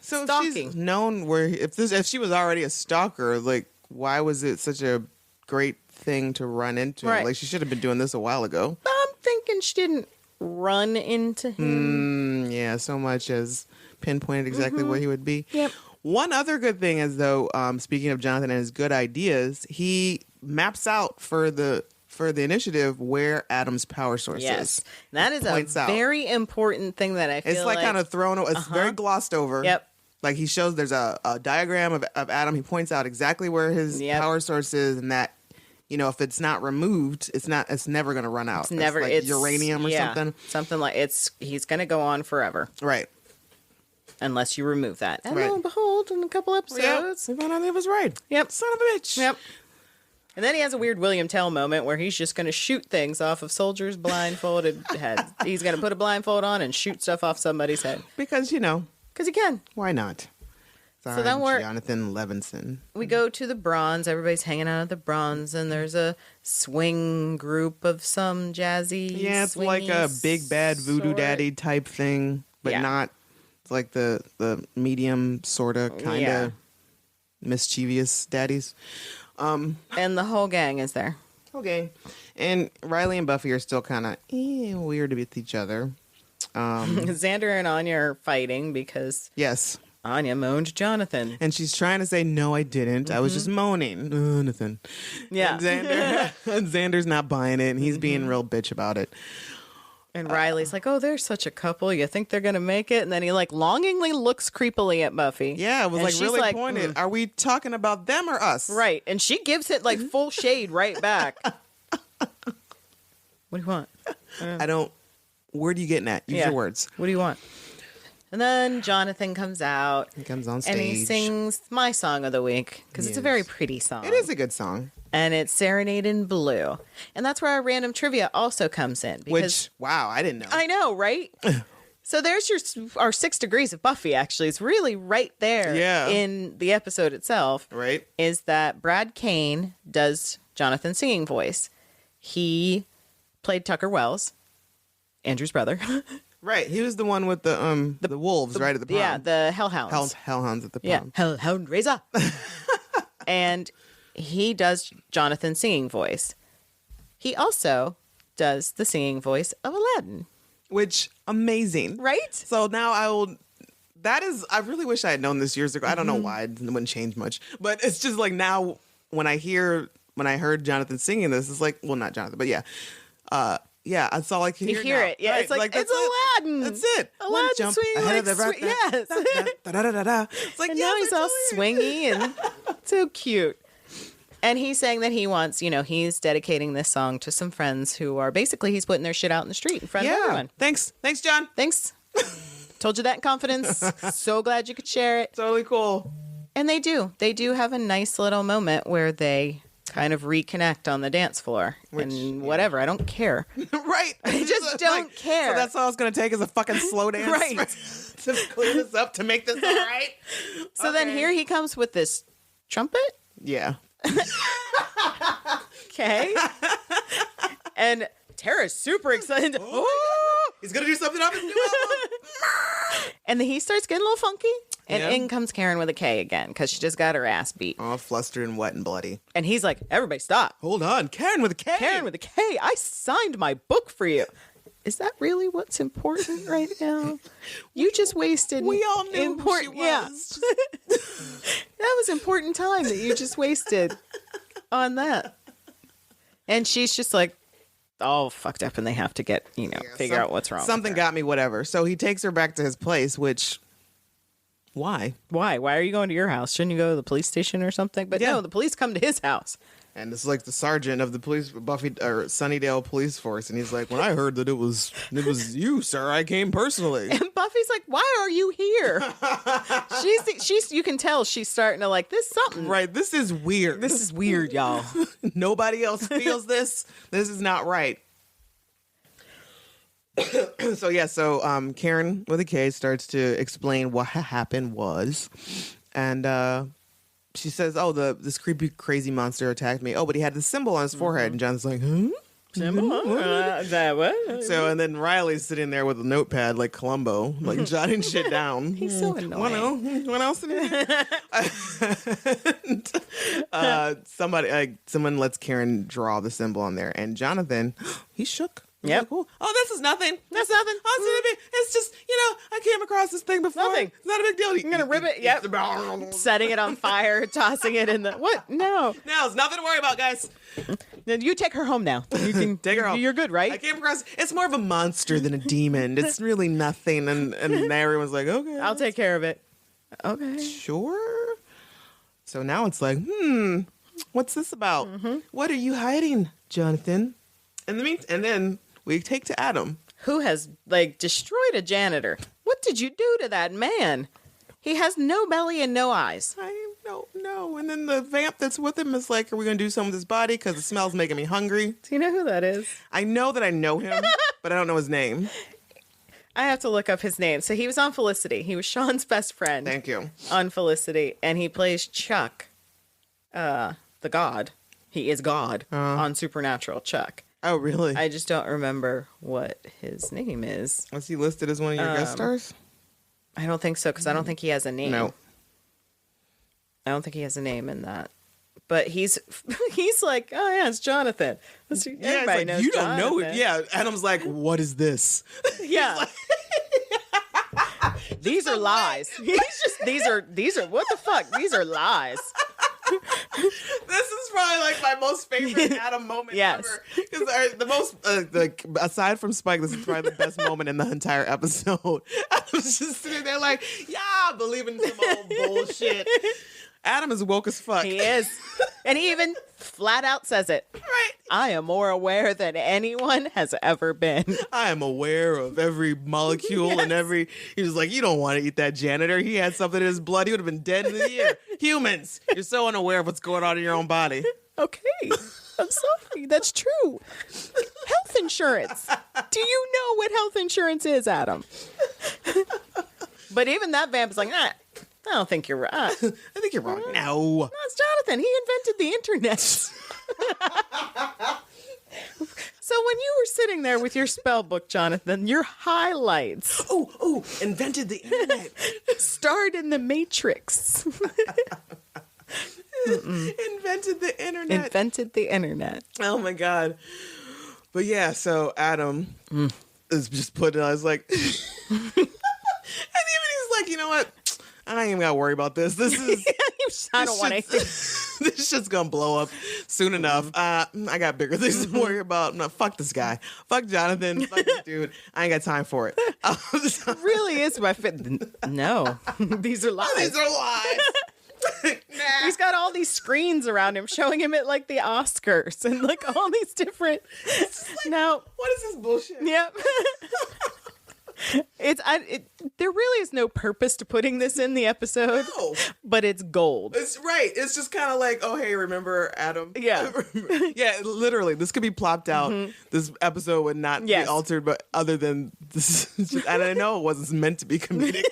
So stalking. she's known where if she was already a stalker, like why was it such a great thing to run into? Right. Like she should have been doing this a while ago. I'm thinking she didn't run into him. Yeah, so much as pinpointed exactly where he would be. Yep. One other good thing is though, speaking of Jonathan and his good ideas, he maps out for the initiative where Adam's power source Yes, is. that is a Points out. very important thing that I feel It's like kind of thrown. It's very glossed over. Yep. Like he shows there's a diagram of Adam. He points out exactly where his power source is, and that if it's not removed, it's never going to run out. Never. Like It's uranium or something. Something like he's going to go on forever. Right. Unless you remove that. And Right. lo and behold, in a couple episodes. We found out he was right. Yep. Son of a bitch. Yep. And then he has a weird William Tell moment where he's just going to shoot things off of soldiers' blindfolded heads. He's going to put a blindfold on and shoot stuff off somebody's head. Because, Because he can. why not? So then we're... Jonathan Levinson. We go to the Bronze. Everybody's hanging out at the Bronze, and there's a swing group of some jazzy. Yeah, it's like a big bad voodoo daddy type thing, but not. It's like the medium sort of kind of mischievous daddies. And the whole gang is there. Okay. And Riley and Buffy are still kind of weird with each other. Xander and Anya are fighting because Yes. Anya moaned Jonathan. And she's trying to say, no, I didn't. I was just moaning. Nothing. Yeah. And Xander's not buying it, and he's being real bitch about it. And Riley's like, oh, they're such a couple. You think they're going to make it? And then he like longingly looks creepily at Buffy. Yeah, it was And like she's really like, pointed. Are we talking about them or us? Right. And she gives it like full shade right back. What do you want? I don't. Where are you getting at? Use your words. What do you want? And then Jonathan comes out. He comes on stage. And he sings my song of the week because it's a very pretty song. It is a good song. And it's Serenade in Blue. And that's where our random trivia also comes in. Which, wow, I didn't know. I know, right? So there's our 6 Degrees of Buffy, actually. It's really right there in the episode itself. Right. Is that Brad Kane does Jonathan's singing voice. He played Tucker Wells, Andrew's brother. Right. He was the one with the wolves right at the prom. Yeah, the hellhounds. Hellhounds at the prom. Yeah, hellhound razor. And he does Jonathan's singing voice. He also does the singing voice of Aladdin. Which, amazing. Right? So now I really wish I had known this years ago. I don't know why. It wouldn't change much. But it's just like now when I heard Jonathan singing this, it's like, well, not Jonathan, but yeah. Yeah, that's all I can hear. You hear now. it. Yeah, right. it's like it's it. Aladdin. That's it. Aladdin jump swinging ahead like of the right. yes. It's like, and now he's all swingy and so cute. And he's saying that he wants, he's dedicating this song to some friends who are basically he's putting their shit out in the street in front of everyone. Thanks, John. Thanks. Told you that in confidence. So glad you could share it. Totally cool. And they do. They do have a nice little moment where they kind of reconnect on the dance floor. Whatever. I don't care. Right. I just don't care. So that's all it's going to take is a fucking slow dance. Right. To clear this up, to make this all right. So then here he comes with this trumpet. Yeah. Okay. And Tara's super excited. Oh, he's going to do something off his new album. And then he starts getting a little funky. And in comes Karen with a K again, because she just got her ass beat. All flustered and wet and bloody. And he's like, everybody stop. Hold on. Karen with a K. Karen with a K. I signed my book for you. Is that really what's important right now? You just wasted. We all knew who she was. Yeah. That was important time that you just wasted on that. And she's just like all fucked up, and they have to get, figure out what's wrong. Something got me, whatever. So he takes her back to his place, which... Why? Why are you going to your house? Shouldn't you go to the police station or something? But no, the police come to his house. And it's like the sergeant of the Buffy or Sunnydale police force, and he's like, "When I heard that it was you, sir, I came personally." And Buffy's like, "Why are you here?" she's you can tell she's starting to like this something. Right, this is weird. This is weird, y'all. Nobody else feels this. This is not right. So Karen with a K starts to explain what happened was, and she says, "Oh, this creepy, crazy monster attacked me. Oh, but he had this symbol on his forehead." And John's like, "Huh? Symbol? What? So, and then Riley's sitting there with a notepad like Columbo, like jotting shit down. He's so annoying. What else did he do? Someone lets Karen draw the symbol on there, and Jonathan, he shook. Yeah. Like, oh, this is nothing. That's nothing. It's just, I came across this thing before. Nothing. It's not a big deal. You're going to rip it? Yep. Setting it on fire, tossing it in the... What? No. No, it's nothing to worry about, guys. Then you take her home now. You can take her home. You're good, right? I came across... It's more of a monster than a demon. It's really nothing. And everyone's like, okay. I'll take care of it. Okay. Sure. So now it's like, what's this about? Mm-hmm. What are you hiding, Jonathan? And then... we take to Adam, who has destroyed a janitor. What did you do to that man? He has no belly and no eyes. I don't know. And then the vamp that's with him is like, are we going to do something with his body? Because the smell's making me hungry. Do you know who that is? I know that I know him, but I don't know his name. I have to look up his name. So he was on Felicity. He was Sean's best friend. Thank you. On Felicity. And he plays Chuck, the god. He is God on Supernatural, Chuck. Oh, really? I just don't remember what his name is. Was he listed as one of your guest stars? I don't think so, because I don't think he has a name. No. I don't think he has a name in that. But he's like, oh, yeah, it's Jonathan. Everybody knows you Jonathan. don't know it. Yeah. Adam's like, what is this? Yeah. These are lies. These are what the fuck? These are lies. This is probably like my most favorite Adam moment ever. Because the most, aside from Spike, this is probably the best moment in the entire episode. I was just sitting there like, yeah, believing some old bullshit. Adam is woke as fuck. He is. And he even flat out says it. Right. I am more aware than anyone has ever been. I am aware of every molecule and every... He was like, you don't want to eat that janitor. He had something in his blood. He would have been dead in a year. Humans, you're so unaware of what's going on in your own body. Okay. I'm sorry. That's true. Health insurance. Do you know what health insurance is, Adam? But even that vamp is like, I don't think you're right. I think you're wrong. No. It's Jonathan. He invented the internet. So when you were sitting there with your spell book, Jonathan, your highlights. Oh, invented the internet. Starred in the Matrix. Invented the internet. Invented the internet. Oh my God. But yeah, so Adam is just putting I was like, and even he's like, you know what? I ain't even gotta worry about this. This is I don't want anything. This shit's gonna blow up soon enough. I got bigger things to worry about. No, fuck this guy. Fuck Jonathan. Fuck this dude. I ain't got time for it. It really is my fit. No, these are lies. These are lies. Nah. He's got all these screens around him showing him at like the Oscars and like all these different. Like, now, what is this bullshit? Yep. There really is no purpose to putting this in the episode, but it's gold. It's right. It's just kind of like, oh, hey, remember Adam? Yeah. Yeah, literally. This could be plopped out. Mm-hmm. This episode would not be altered, but other than this, just, and I know it wasn't meant to be comedic.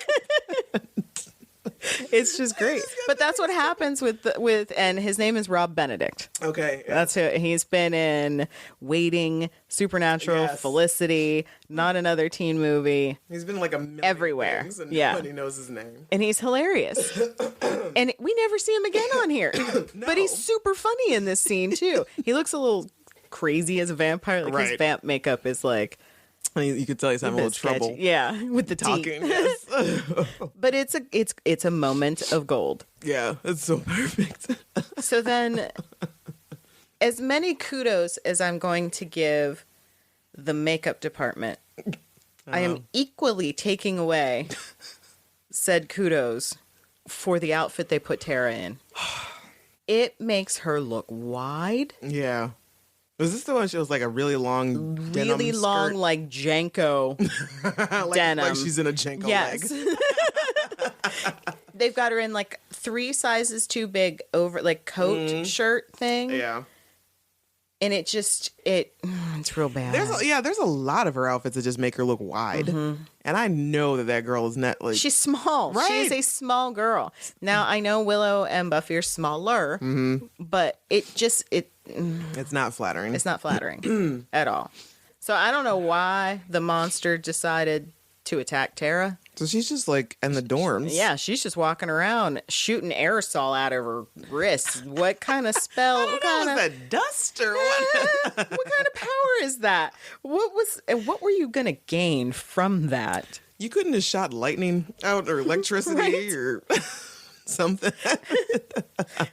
It's just great. But that's what happens with and his name is Rob Benedict. Okay. Yeah. That's who he's been in. Waiting, Supernatural, Felicity, Not Another Teen Movie. He's been like a million everywhere. Things and nobody knows his name. And he's hilarious. And we never see him again on here. No. But he's super funny in this scene too. He looks a little crazy as a vampire. Like his vamp makeup is like, you could tell he's having a little trouble. Yeah, with the talking. Yes. But it's a moment of gold. Yeah, it's so perfect. So then, as many kudos as I'm going to give the makeup department, I am equally taking away said kudos for the outfit they put Tara in. It makes her look wide. Yeah. Was this the one she was like a really long denim skirt? Like Janko denim. Like she's in a Janko leg. They've got her in like 3 sizes too big over like coat shirt thing. Yeah. And it's real bad. There's a lot of her outfits that just make her look wide. Mm-hmm. And I know that girl is not like... She's small. Right? She is a small girl. Now, I know Willow and Buffy are smaller, but it's not flattering. It's not flattering at all. So I don't know why the monster decided to attack Tara. So she's just like in the dorms. Yeah, she's just walking around shooting aerosol out of her wrists. What kind of spell? I don't know, is that dust or what? What kind of power is that? What were you gonna gain from that? You couldn't have shot lightning out or electricity or something.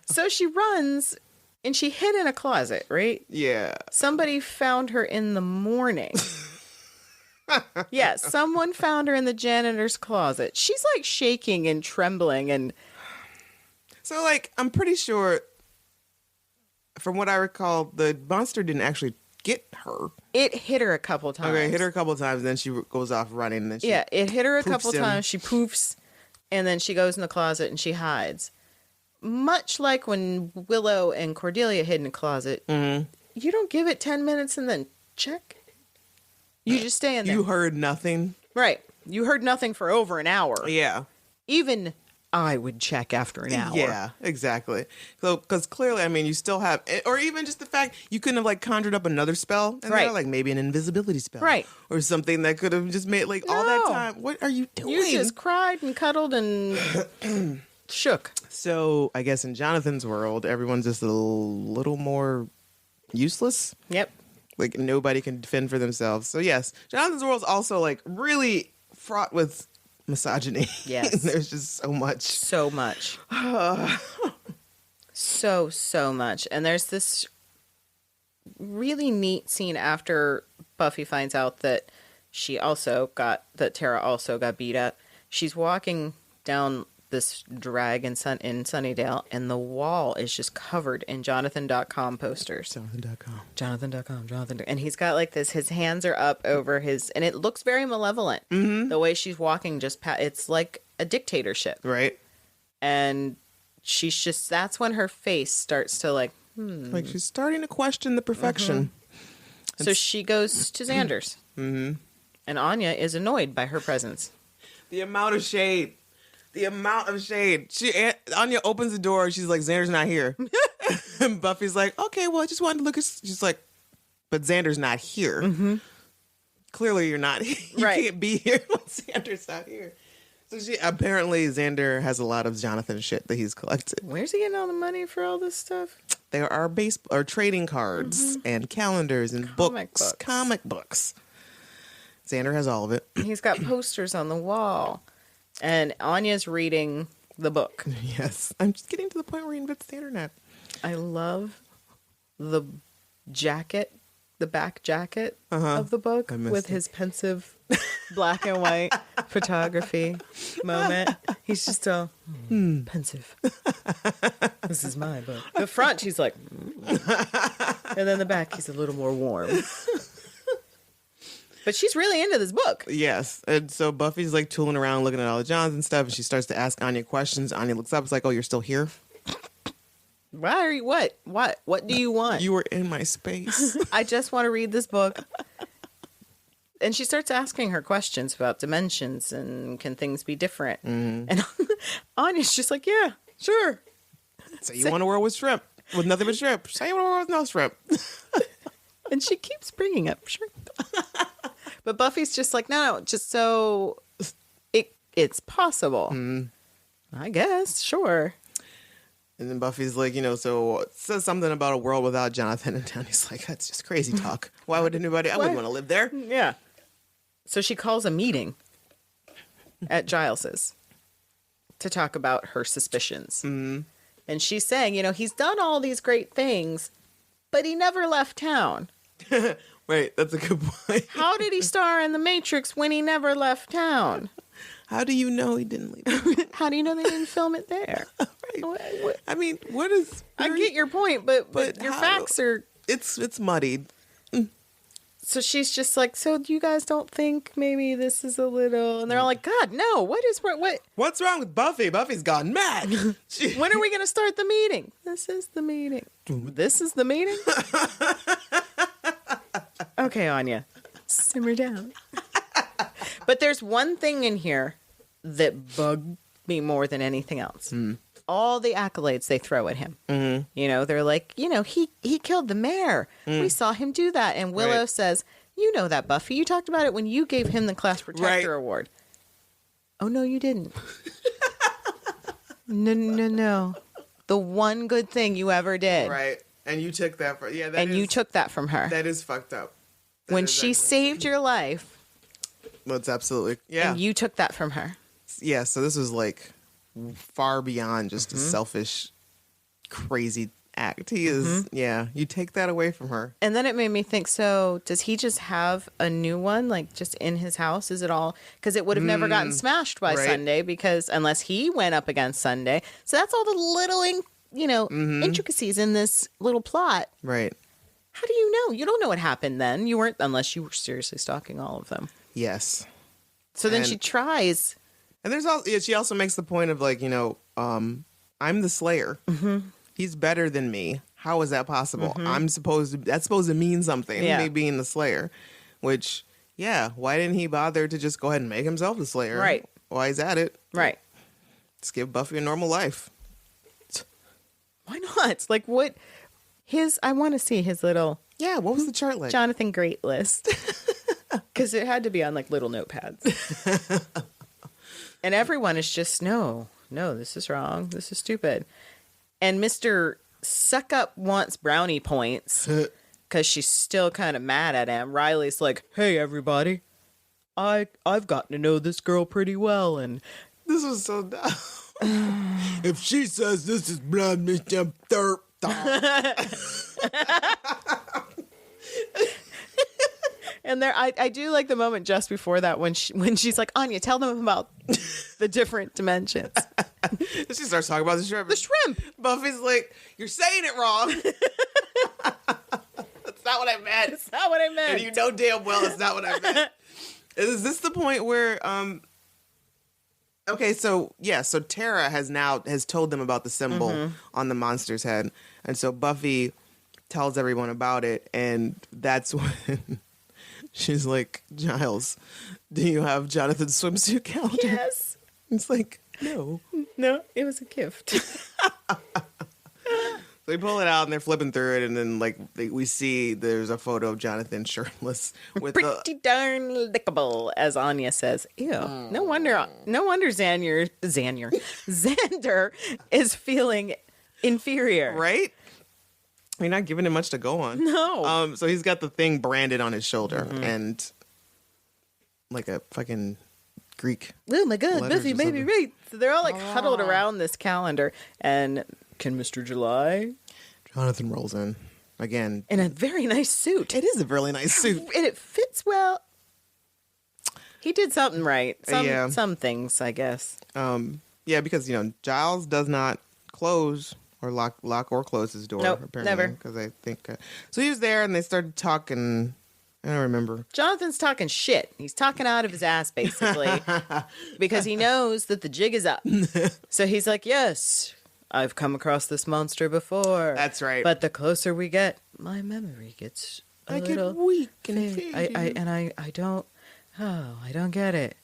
So she runs and she hid in a closet, right? Yeah. Somebody found her in the morning. Yeah, someone found her in the janitor's closet. She's like shaking and trembling and so like I'm pretty sure from what I recall the monster didn't actually get her. It hit her a couple times. Okay, hit her a couple times, then she goes off running and then she it hit her a couple times. She poofs and then she goes in the closet and she hides. Much like when Willow and Cordelia hid in a closet. Mm-hmm. You don't give it 10 minutes and then check. You just stay in there. You heard nothing? Right. You heard nothing for over an hour. Yeah. Even I would check after an hour. Yeah, exactly. So, because clearly, I mean, you still have, or even just the fact you couldn't have like conjured up another spell. And right. Like maybe an invisibility spell. Right. Or something that could have just made like all that time. What are you doing? You just cried and cuddled and shook. So I guess in Jonathan's world, everyone's just a little more useless. Yep. Like nobody can defend for themselves. So yes, Jonathan's world is also like really fraught with misogyny. Yes. There's just so much. So much. so much. And there's this really neat scene after Buffy finds out that Tara also got beat up. She's walking down this drag in Sunnydale, and the wall is just covered in Jonathan.com posters. Jonathan.com. And he's got like this, his hands are up over his, and it looks very malevolent. The way she's walking, it's like a dictatorship. Right. And she's just, that's when her face starts to like she's starting to question the perfection. So she goes to Xander's. And Anya is annoyed by her presence. The amount of shade. Anya opens the door. She's like, Xander's not here. And Buffy's like, okay, well, I just wanted to look at... She's like, but Xander's not here. Clearly you're not. You can't be here when Xander's not here. So apparently Xander has a lot of Jonathan shit that he's collected. Where's he getting all the money for all this stuff? There are trading cards and calendars and comic books. Xander has all of it. He's got posters on the wall. And Anya's reading the book. Yes. I'm just getting to the point where he invents the internet. I love the jacket, the back jacket of the book with his pensive black and white photography moment. He's just all pensive. This is my book. The front, she's like, and then the back, he's a little more warm. But she's really into this book. Yes. And so Buffy's like tooling around looking at all the Johns and stuff, and she starts to ask Anya questions. Anya looks up, it's like, oh, you're still here? Why are you, what? What do you want? You were in my space. I just want to read this book. And she starts asking her questions about dimensions and can things be different? And Anya's just like, yeah, sure. So you want a world with shrimp, with nothing but shrimp. Say you want a world with no shrimp. And she keeps bringing up shrimp. But Buffy's just like, no, just so it's possible. I guess, sure. And then Buffy's like, so it says something about a world without Jonathan, and Downey's like, that's just crazy talk. Why would anybody? I wouldn't want to live there. Yeah. So she calls a meeting at Giles's to talk about her suspicions. And she's saying, he's done all these great things, but he never left town. Right, that's a good point. How did he star in The Matrix when he never left town? How do you know he didn't leave? How do you know they didn't film it there? Right. I mean, what is... I get your point, but your facts are... It's muddied. So she's just like, so you guys don't think maybe this is a little... And they're all like, God, no, what? What's wrong with Buffy? Buffy's gone mad. When are we going to start the meeting? This is the meeting. This is the meeting? Okay, Anya, simmer down. But there's one thing in here that bugged me more than anything else. All the accolades they throw at him. They're like, he killed the mayor. We saw him do that. And Willow says, you know that, Buffy. You talked about it when you gave him the Class Protector Award. Oh, no, you didn't. No. The one good thing you ever did. Right. And you took that from... Yeah, you took that from her. That is fucked up. When she saved your life. Well, it's absolutely... Yeah. And you took that from her. Yeah, so this was like far beyond just a selfish, crazy act. He is... Yeah, you take that away from her. And then it made me think, so does he just have a new one, like just in his house? Is it all... Because it would have never gotten smashed by Sunday, because unless he went up against Sunday. So that's all the little... intricacies in this little plot. Right. How do you know? You don't know what happened then. You weren't, unless you were seriously stalking all of them. Yes. So then she tries. And there's also, she also makes the point of like, I'm the Slayer. He's better than me. How is that possible? That's supposed to mean something. Me being the Slayer, which, why didn't he bother to just go ahead and make himself the Slayer? Right. While he's at it. Right. Just give Buffy a normal life. Why not? Like what? I want to see his little... Yeah, what was the chart like? Jonathan Great list. Because it had to be on like little notepads. And everyone is just, no, this is wrong. This is stupid. And Mr. Suck Up wants brownie points because she's still kind of mad at him. Riley's like, hey, everybody, I've gotten to know this girl pretty well. And this was so dumb. If she says this is blood, Mr. Third. And there, I do like the moment just before that when she's like, Anya, tell them about the different dimensions. She starts talking about the shrimp. The shrimp. Buffy's like, you're saying it wrong. That's not what I meant. It's not what I meant. And you know damn well it's not what I meant. Is this the point where okay, so Tara has told them about the symbol on the monster's head. And so Buffy tells everyone about it, and that's when she's like, Giles, do you have Jonathan's swimsuit calendar? Yes. It's like, no. No, it was a gift. They pull it out and they're flipping through it, and then we see there's a photo of Jonathan shirtless with pretty darn lickable, as Anya says. Ew. No wonder Xander is feeling inferior. Right? You're not giving him much to go on. No. So he's got the thing branded on his shoulder and like a fucking Greek. Oh my God, letters Buffy or made me something. right. So they're all like huddled around this calendar, and can Mr. July? Jonathan rolls in again In a very nice suit. It is a really nice suit. And it fits well. He did something right. Some things, I guess. Yeah, because Giles does not close or lock or close his door. Nope, apparently, never. Because I think so. He was there, and they started talking. I don't remember. Jonathan's talking shit. He's talking out of his ass, basically, because he knows that the jig is up. So he's like, "Yes, I've come across this monster before. That's right. But the closer we get, my memory gets a little get weak and fade. fading. I don't get it."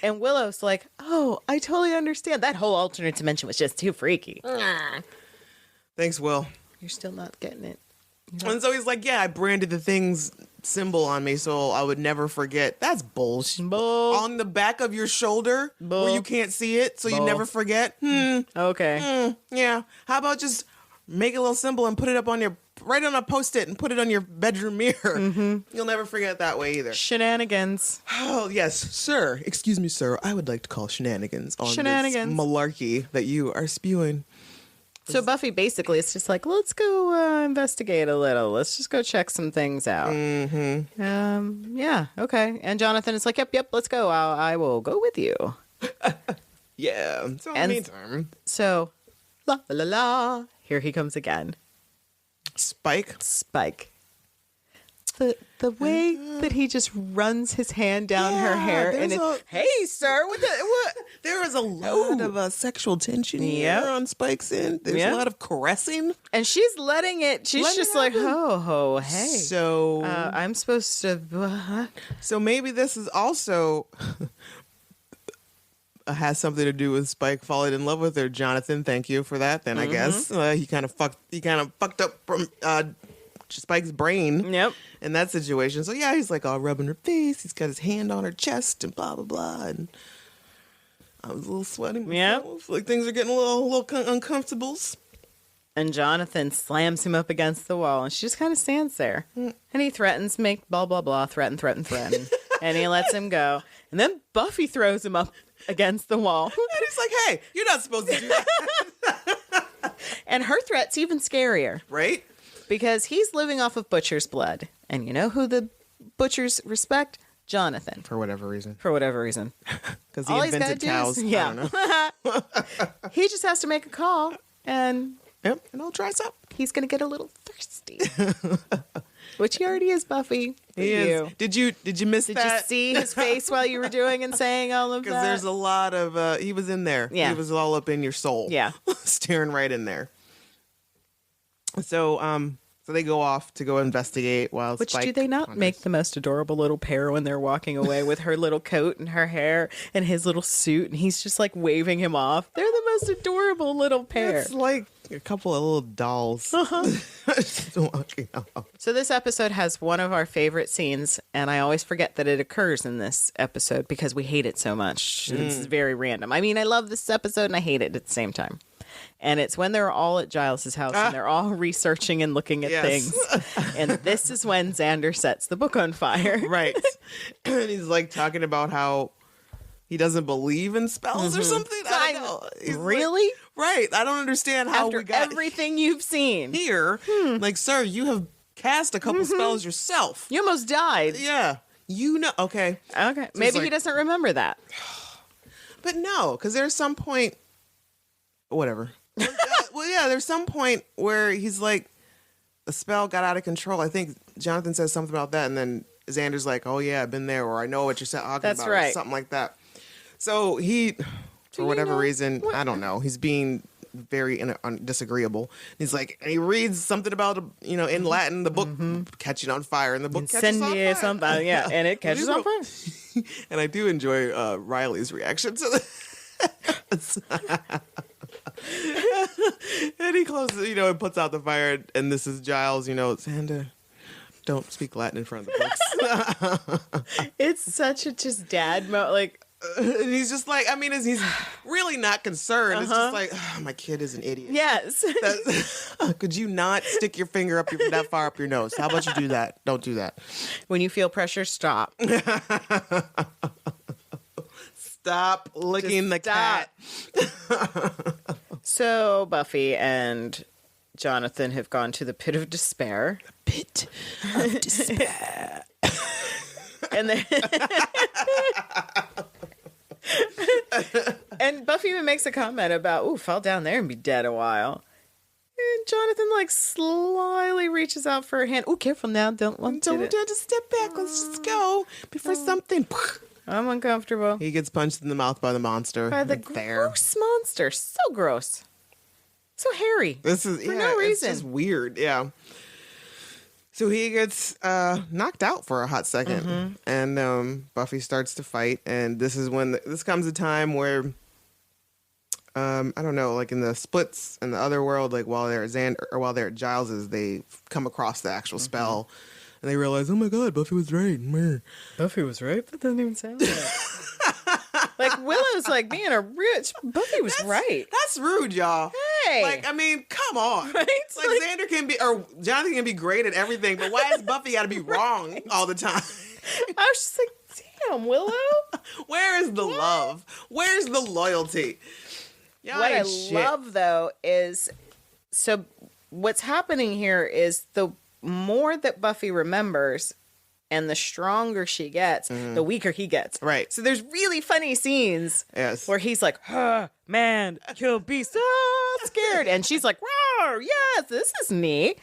And Willow's like, "Oh, I totally understand. That whole alternate dimension was just too freaky." Thanks, Will. You're still not getting it. And so he's like, yeah, I branded the thing's symbol on me so I would never forget. That's bullshit. Bull. On the back of your shoulder Bull. where you can't see it so you Bull. never forget. Okay. Yeah. How about just make a little symbol and put it up on write on a Post-it and put it on your bedroom mirror. You'll never forget that way either. Shenanigans. Oh, yes, sir. Excuse me, sir. I would like to call shenanigans on this malarkey that you are spewing. So Buffy basically is just like, let's go investigate a little. Let's just go check some things out. Yeah, okay. And Jonathan is like, yep, let's go. I will go with you. Yeah. So in the meantime, So, la la la. Here he comes again. Spike. The way that he just runs his hand down her hair and hey, sir, what? There is a lot of sexual tension here on Spike's end. There's a lot of caressing. And she's letting it. She's just like, ho, hey. So I'm supposed to. So maybe this is also has something to do with Spike falling in love with her. Jonathan, thank you for that. Then I guess he kind of fucked up from Spike's brain. Yep. In that situation. So yeah, he's like all rubbing her face. He's got his hand on her chest and blah blah blah. And I was a little sweaty myself. Like things are getting a little uncomfortable. And Jonathan slams him up against the wall, and she just kind of stands there. And he threatens, make blah blah blah, threaten. And he lets him go. And then Buffy throws him up against the wall. And he's like, hey, you're not supposed to do that. And her threat's even scarier. Right? Because he's living off of Butcher's blood. And you know who the Butchers respect? Jonathan. For whatever reason. Because he invented cows. Yeah. I don't know. He just has to make a call. And and all dries up. he's going to get a little thirsty. Which he already is, Buffy. He is. Did you miss Did that? you see his face while you were doing and saying all of that? Because there's a lot of, he was in there. Yeah. He was all up in your soul. Yeah. Staring right in there. So, so they go off to go investigate while Which Spike do they not wanders. make the most adorable little pair when they're walking away with her little coat and her hair and his little suit, and he's just like waving him off. They're the most adorable little pair. It's like a couple of little dolls. Just walking off. So this episode has one of our favorite scenes, and I always forget that it occurs in this episode because we hate it so much. It's very random. I mean, I love this episode and I hate it at the same time. And it's when they're all at Giles's house and they're all researching and looking at things. And this is when Xander sets the book on fire. Right. And he's like talking about how he doesn't believe in spells or something. I don't know. He's really? Like, right. I don't understand how After we got everything you've seen here. Like, sir, you have cast a couple spells yourself. You almost died. Yeah. You know. Okay. Okay. So Maybe like, he doesn't remember that. But no, because there's some point. Whatever. Well, yeah, there's some point where he's like, the spell got out of control. I think Jonathan says something about that, and then Xander's like, "Oh yeah, I've been there," or "I know what you're talking That's about," right. or something like that. So he, for whatever reason, what? I don't know, he's being very disagreeable. He's like, and he reads something about, in Latin, the book catching on fire, and the book catches on fire. Something, yeah, and it catches on fire. And I do enjoy Riley's reaction to this. And he closes, and puts out the fire, and this is Giles, Xander, don't speak Latin in front of the books. It's such a just dad like. And he's just like, he's really not concerned. It's just like, oh, my kid is an idiot. Yes. Could you not stick your finger up that far up your nose? How about you do that? Don't do that. When you feel pressure, stop. Stop licking the cat. So Buffy and Jonathan have gone to the pit of despair. The pit of despair. And then and Buffy even makes a comment about, "Ooh, fall down there and be dead a while." And Jonathan slyly reaches out for her hand. "Ooh, careful now! Don't just step back. Let's just go before something." I'm uncomfortable. He gets punched in the mouth by the monster. By the gross monster. So gross. So hairy. This is for no reason. It's just weird. Yeah. So he gets knocked out for a hot second, and Buffy starts to fight. And this is when this comes a time where, I don't know, like in the splits in the other world, like while they're at Xander or while they're at Giles's, they come across the actual spell, and they realize, oh my god, Buffy was right. Buffy was right? That doesn't even sound right. Like Willow's being a rich. Buffy was right. That's rude, y'all. Hey, come on. Right? Like Xander can be, or Jonathan can be great at everything, but why has Buffy got to be wrong all the time? I was just like, damn, Willow. Where is the love? Where's the loyalty? Y'all what I shit. love though is, so what's happening here is the more that Buffy remembers, and the stronger she gets, the weaker he gets. Right. So there's really funny scenes where he's like, man, you'll be so scared. And she's like, roar, yes, this is neat.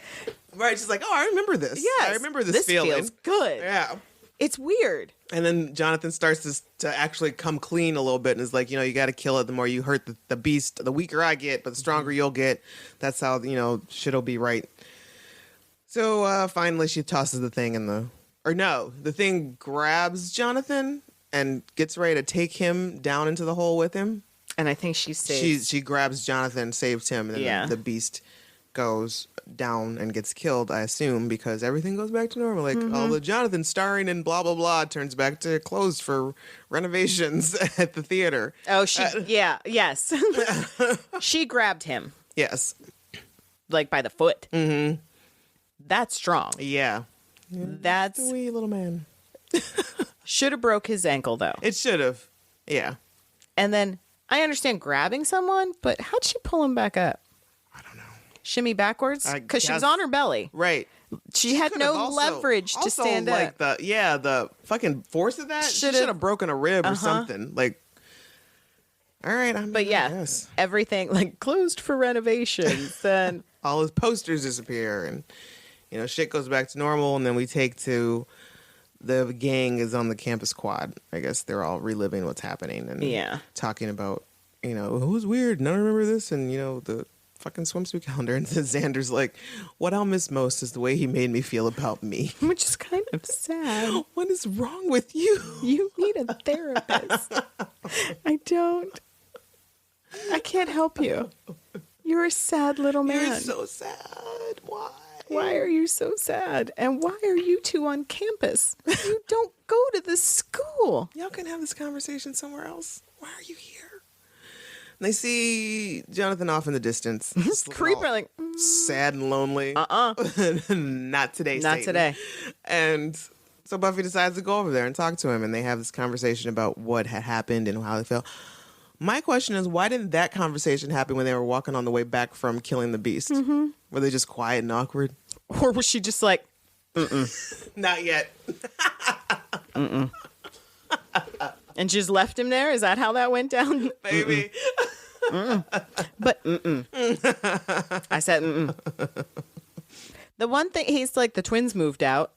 Right. She's like, oh, I remember this. Yes. I remember this feeling. Feels good. Yeah. It's weird. And then Jonathan starts to actually come clean a little bit and is like, you got to kill it. The more you hurt the beast, the weaker I get, but the stronger you'll get. That's how, shit'll be right. So finally she tosses the thing in the thing grabs Jonathan and gets ready to take him down into the hole with him. And I think she saves. She grabs Jonathan, saves him, and then the beast goes down and gets killed, I assume, because everything goes back to normal. Like, all the Jonathan starring in blah, blah, blah turns back to closed for renovations at the theater. Oh, yes. She grabbed him. Yes. Like by the foot. Mm-hmm. That's strong. Yeah. That's a wee little man. Should have broke his ankle, though. It should have. Yeah. And then I understand grabbing someone, but how'd she pull him back up? I don't know. Shimmy backwards? Because she was on her belly. Right. She had no leverage to stand up. The fucking force of that, she should have broken a rib or something. Like, all right. Yes. Everything, closed for renovations. Then all his posters disappear and, shit goes back to normal. And then we take to the gang is on the campus quad. I guess they're all reliving what's happening and talking about, it was weird. None remember this. And, the fucking swimsuit calendar. And Xander's like, what I'll miss most is the way he made me feel about me. Which is kind of sad. What is wrong with you? You need a therapist. I can't help you. You're a sad little man. You're so sad. Why? Why are you so sad? And why are you two on campus? You don't go to this school. Y'all can have this conversation somewhere else. Why are you here? And they see Jonathan off in the distance. Creeper, sad and lonely. Not Not today, Not Satan. today. And So Buffy decides to go over there and talk to him, and they have this conversation about what had happened and how they felt. My question is, why didn't that conversation happen when they were walking on the way back from killing the beast? Mm-hmm. Were they just quiet and awkward? Or was she just like, mm-mm. Not yet. Mm-mm. And just left him there? Is that how that went down? Maybe. Mm-mm. But mm-mm. I said mm-mm. The one thing, he's like, the twins moved out.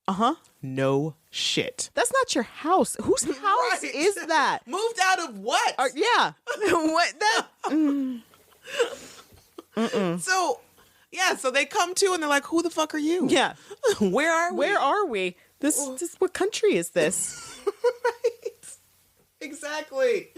Uh-huh. No shit. That's not your house. Whose house is that? Moved out of what? Yeah. What that? So, yeah, so they come to and they're like, who the fuck are you? Yeah. Where are we? Where are we? This what country is this? Right. Exactly.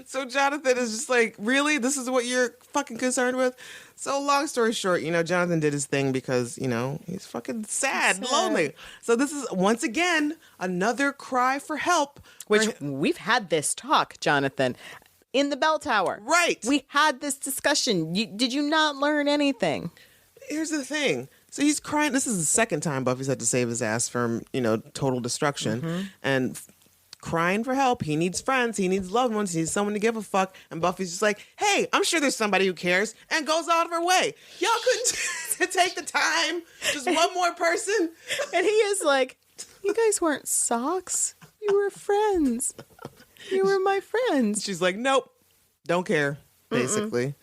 So Jonathan is just like, really? This is what you're fucking concerned with? So long story short, Jonathan did his thing because, he's fucking sad and lonely. So this is, once again, another cry for help. Which we've had this talk, Jonathan, in the bell tower. Right. We had this discussion. Did you not learn anything? Here's the thing. So he's crying. This is the second time Buffy's had to save his ass from, total destruction. Mm-hmm. And crying for help. He needs friends. He needs loved ones. He needs someone to give a fuck. And Buffy's just like, hey, I'm sure there's somebody who cares, and goes out of her way. Y'all couldn't take the time. Just one more person. And he is like, you guys weren't socks. You were friends. You were my friends. She's like, nope, don't care, basically.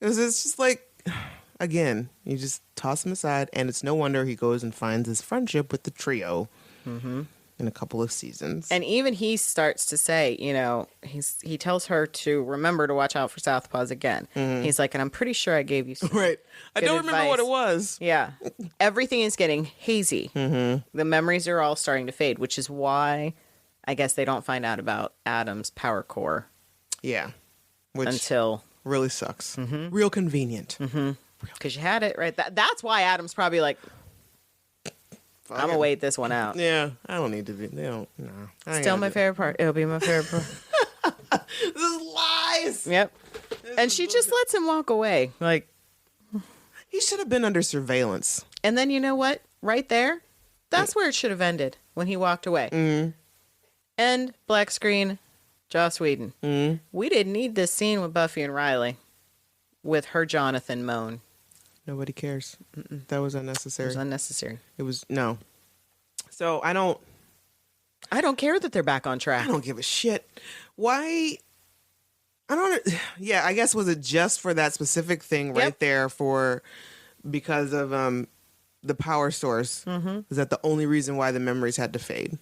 It's just like, again, you just toss him aside, and it's no wonder he goes and finds his friendship with the trio. Mm-hmm. In a couple of seasons. And even he starts to say, he tells her to remember to watch out for Southpaws again. Mm-hmm. He's like, and I'm pretty sure I gave you some right. I don't remember what it was. Yeah. Everything is getting hazy. Mm-hmm. The memories are all starting to fade, which is why I guess they don't find out about Adam's power core. Yeah. Which until really sucks. Mm-hmm. Real convenient. Because you had it right. That's why Adam's probably like, I'm gonna wait this one out. Yeah, I don't need to be. They don't. No. Still my favorite part. It'll be my favorite part. This is lies. Yep. And she just lets him walk away. Like, he should have been under surveillance. And then you know what? Right there, that's where it should have ended when he walked away. Mm-hmm. End. Black screen. Joss Whedon. Mm-hmm. We didn't need this scene with Buffy and Riley, with her Jonathan moan. Nobody cares. Mm-mm. That was unnecessary. It was unnecessary. It was, no. So I don't care that they're back on track. I don't give a shit. Why? I don't, yeah, I guess was it just for that specific thing right there because of the power source? Mm-hmm. Is that the only reason why the memories had to fade?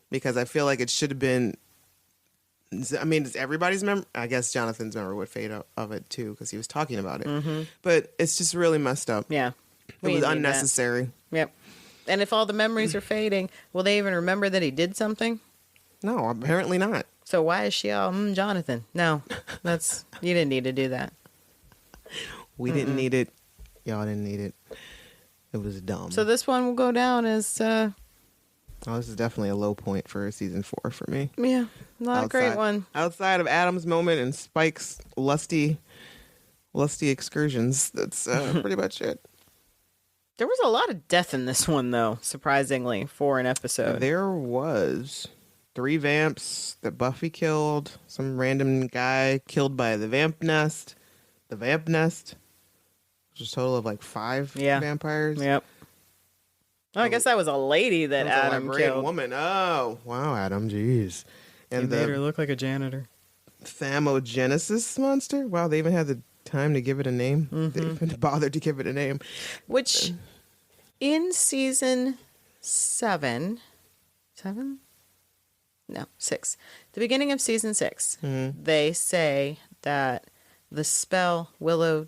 Because I feel like it should have been, it's everybody's memory. I guess Jonathan's memory would fade out of it too because he was talking about it. Mm-hmm. But it's just really messed up. Yeah. It was unnecessary. That. Yep. And if all the memories are fading, will they even remember that he did something? No, apparently not. So why is she all, Jonathan? No, you didn't need to do that. We didn't need it. Y'all didn't need it. It was dumb. So this one will go down as... this is definitely a low point for season 4 for me. Yeah, not a great one. Outside of Adam's moment and Spike's lusty excursions, that's pretty much it. There was a lot of death in this one, though, surprisingly, for an episode. There was 3 vamps that Buffy killed, some random guy killed by the vamp nest, which is a total of like 5 vampires. Yep. Oh, I guess that was a lady that Adam killed. Woman. Oh, wow, Adam, jeez. And you made her look like a janitor. Thermogenesis monster? Wow, they even had the time to give it a name. Mm-hmm. They even bothered to give it a name. Which, in season 6. The beginning of season 6, they say that the spell Willow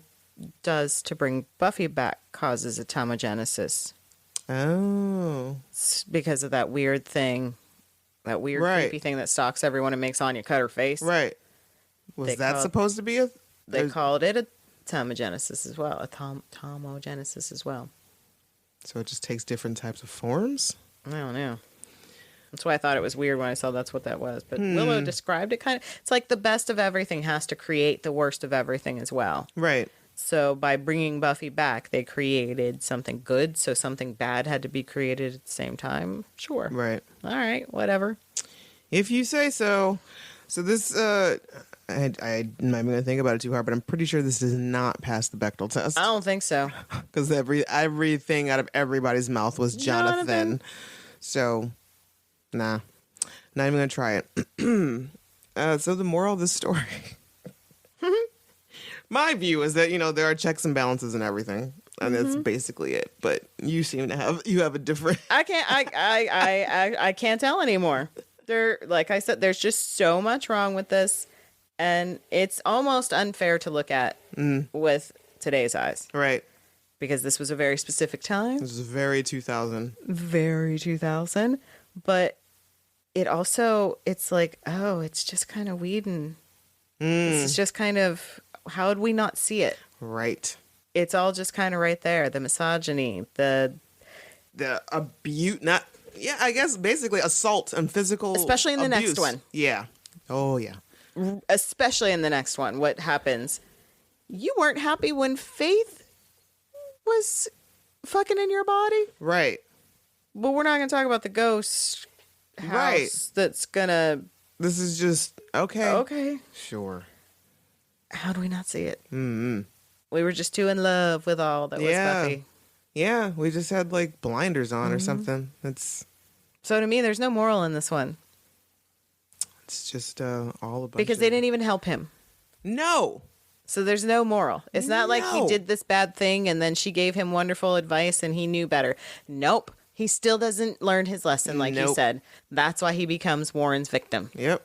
does to bring Buffy back causes atomogenesis. Oh. It's because of that weird thing, that weird creepy thing that stalks everyone and makes Anya cut her face. Right. Was that supposed to be a... They called it a atomogenesis as well. Atomogenesis as well. So it just takes different types of forms? I don't know. That's why I thought it was weird when I saw that's what that was. But Willow described it kind of... It's like the best of everything has to create the worst of everything as well. Right. So by bringing Buffy back, they created something good. So something bad had to be created at the same time. Sure. Right. All right. Whatever. If you say so. So this, I'm not even going to think about it too hard, but I'm pretty sure this does not pass the Bechdel test. I don't think so. Because everything out of everybody's mouth was Jonathan. So, nah. Not even going to try it. So the moral of this story. My view is that, there are checks and balances and everything. And that's basically it. But you seem to have a different... I can't tell anymore. Like I said, there's just so much wrong with this. And it's almost unfair to look at with today's eyes. Right. Because this was a very specific time. This was very 2000. Very 2000. But it's like, oh, it's just kind of Whedon. This is just kind of, how would we not see it? Right. It's all just kind of right there. The misogyny, the abuse, I guess basically assault and physical especially in the abuse. next one. Yeah. Oh, yeah. Especially in the next one. What happens? You weren't happy when Faith was fucking in your body? Right. But we're not going to talk about the ghost house right. That's going to... This is just, okay. Okay. Sure. How do we not see it? Mm-hmm. We were just too in love with all that was Buffy. Yeah, we just had like blinders on or something. So to me, there's no moral in this one. It's just all a bunch because they didn't even help him. No. So there's no moral. It's not like he did this bad thing and then she gave him wonderful advice and he knew better. Nope. He still doesn't learn his lesson like you said. That's why he becomes Warren's victim. Yep.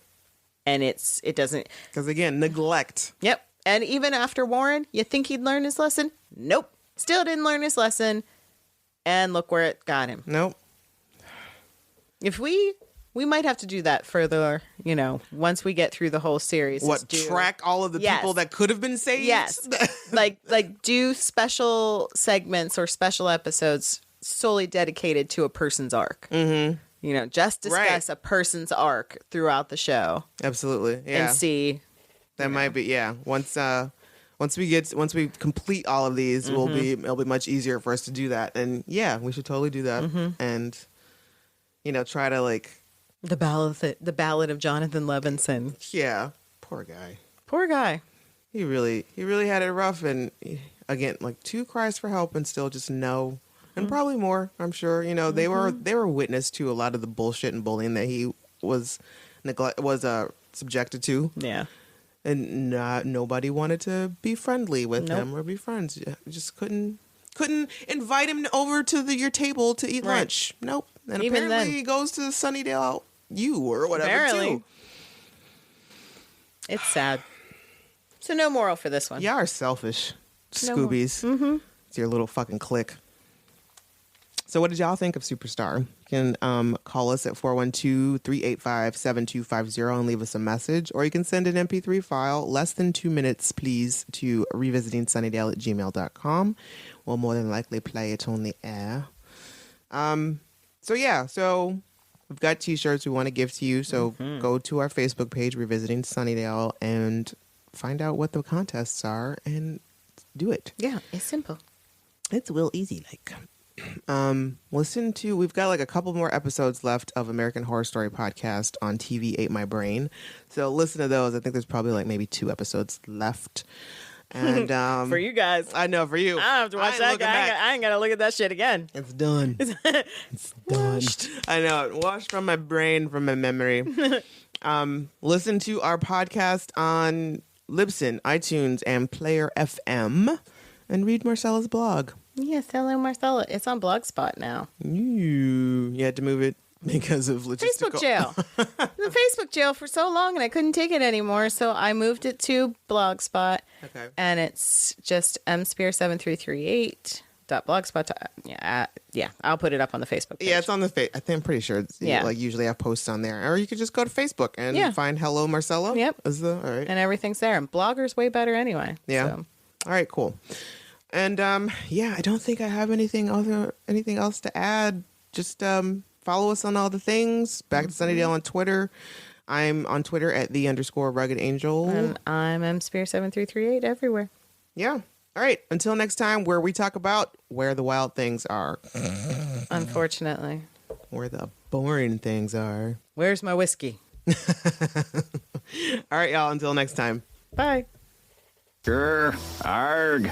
And it doesn't... Because again, neglect. Yep. And even after Warren, you think he'd learn his lesson? Nope. Still didn't learn his lesson. And look where it got him. Nope. If we might have to do that further, once we get through the whole series. Track all of the people that could have been saved? Yes. like do special segments or special episodes solely dedicated to a person's arc. Mm-hmm. Just discuss a person's arc throughout the show. Absolutely. Yeah. And see. That might be, yeah. Once we complete all of these, it'll be much easier for us to do that. And yeah, we should totally do that. And try to like the ballad of Jonathan Levinson. Yeah, poor guy. Poor guy. He really had it rough, and again, like 2 cries for help, and still just no, and probably more. I'm sure. They were witness to a lot of the bullshit and bullying that he was subjected to. Yeah. And nobody wanted to be friendly with him or be friends. Just couldn't invite him over to your table to eat lunch. Nope. And even apparently then, he goes to Sunnydale or whatever too. It's sad. So no moral for this one. You are selfish, Scoobies. It's your little fucking clique. So what did y'all think of Superstar? You can call us at 412-385-7250 and leave us a message. Or you can send an MP3 file, less than 2 minutes, please, to revisitingsunnydale@gmail.com. We'll more than likely play it on the air. So we've got t-shirts we want to give to you. So go to our Facebook page, Revisiting Sunnydale, and find out what the contests are and do it. Yeah, it's simple. It's real easy, like... we've got like a couple more episodes left of American Horror Story Podcast on TV Ate My Brain. So listen to those. I think there's probably like maybe 2 episodes left. And for you guys. I know, for you. I don't have to watch that. I ain't got to look at that shit again. It's done. It's done. I know. It washed from my brain, from my memory. Listen to our podcast on Libsyn, iTunes, and Player FM. And read Marcella's blog. Yes, hello, Marcella. It's on Blogspot now. You had to move it because of logistical... Facebook jail. The Facebook jail for so long, and I couldn't take it anymore, so I moved it to Blogspot. Okay. And it's just msphere7338.blogspot. Yeah, I'll put it up on the Facebook page. Yeah, it's on the I think I'm pretty sure it's usually I have posts on there. Or you could just go to Facebook and find Hello Marcella. Yep. All right. And everything's there. And Blogger's way better anyway. Yeah. So. All right, cool. And I don't think I have anything else to add. Just follow us on all the things. Back to Sunnydale on Twitter. I'm on Twitter at @the_rugged angel. And I'm msphere7338 everywhere. Yeah. All right. Until next time, where we talk about where the wild things are. Unfortunately. Where the boring things are. Where's my whiskey? All right, y'all. Until next time. Bye. Grr, arg.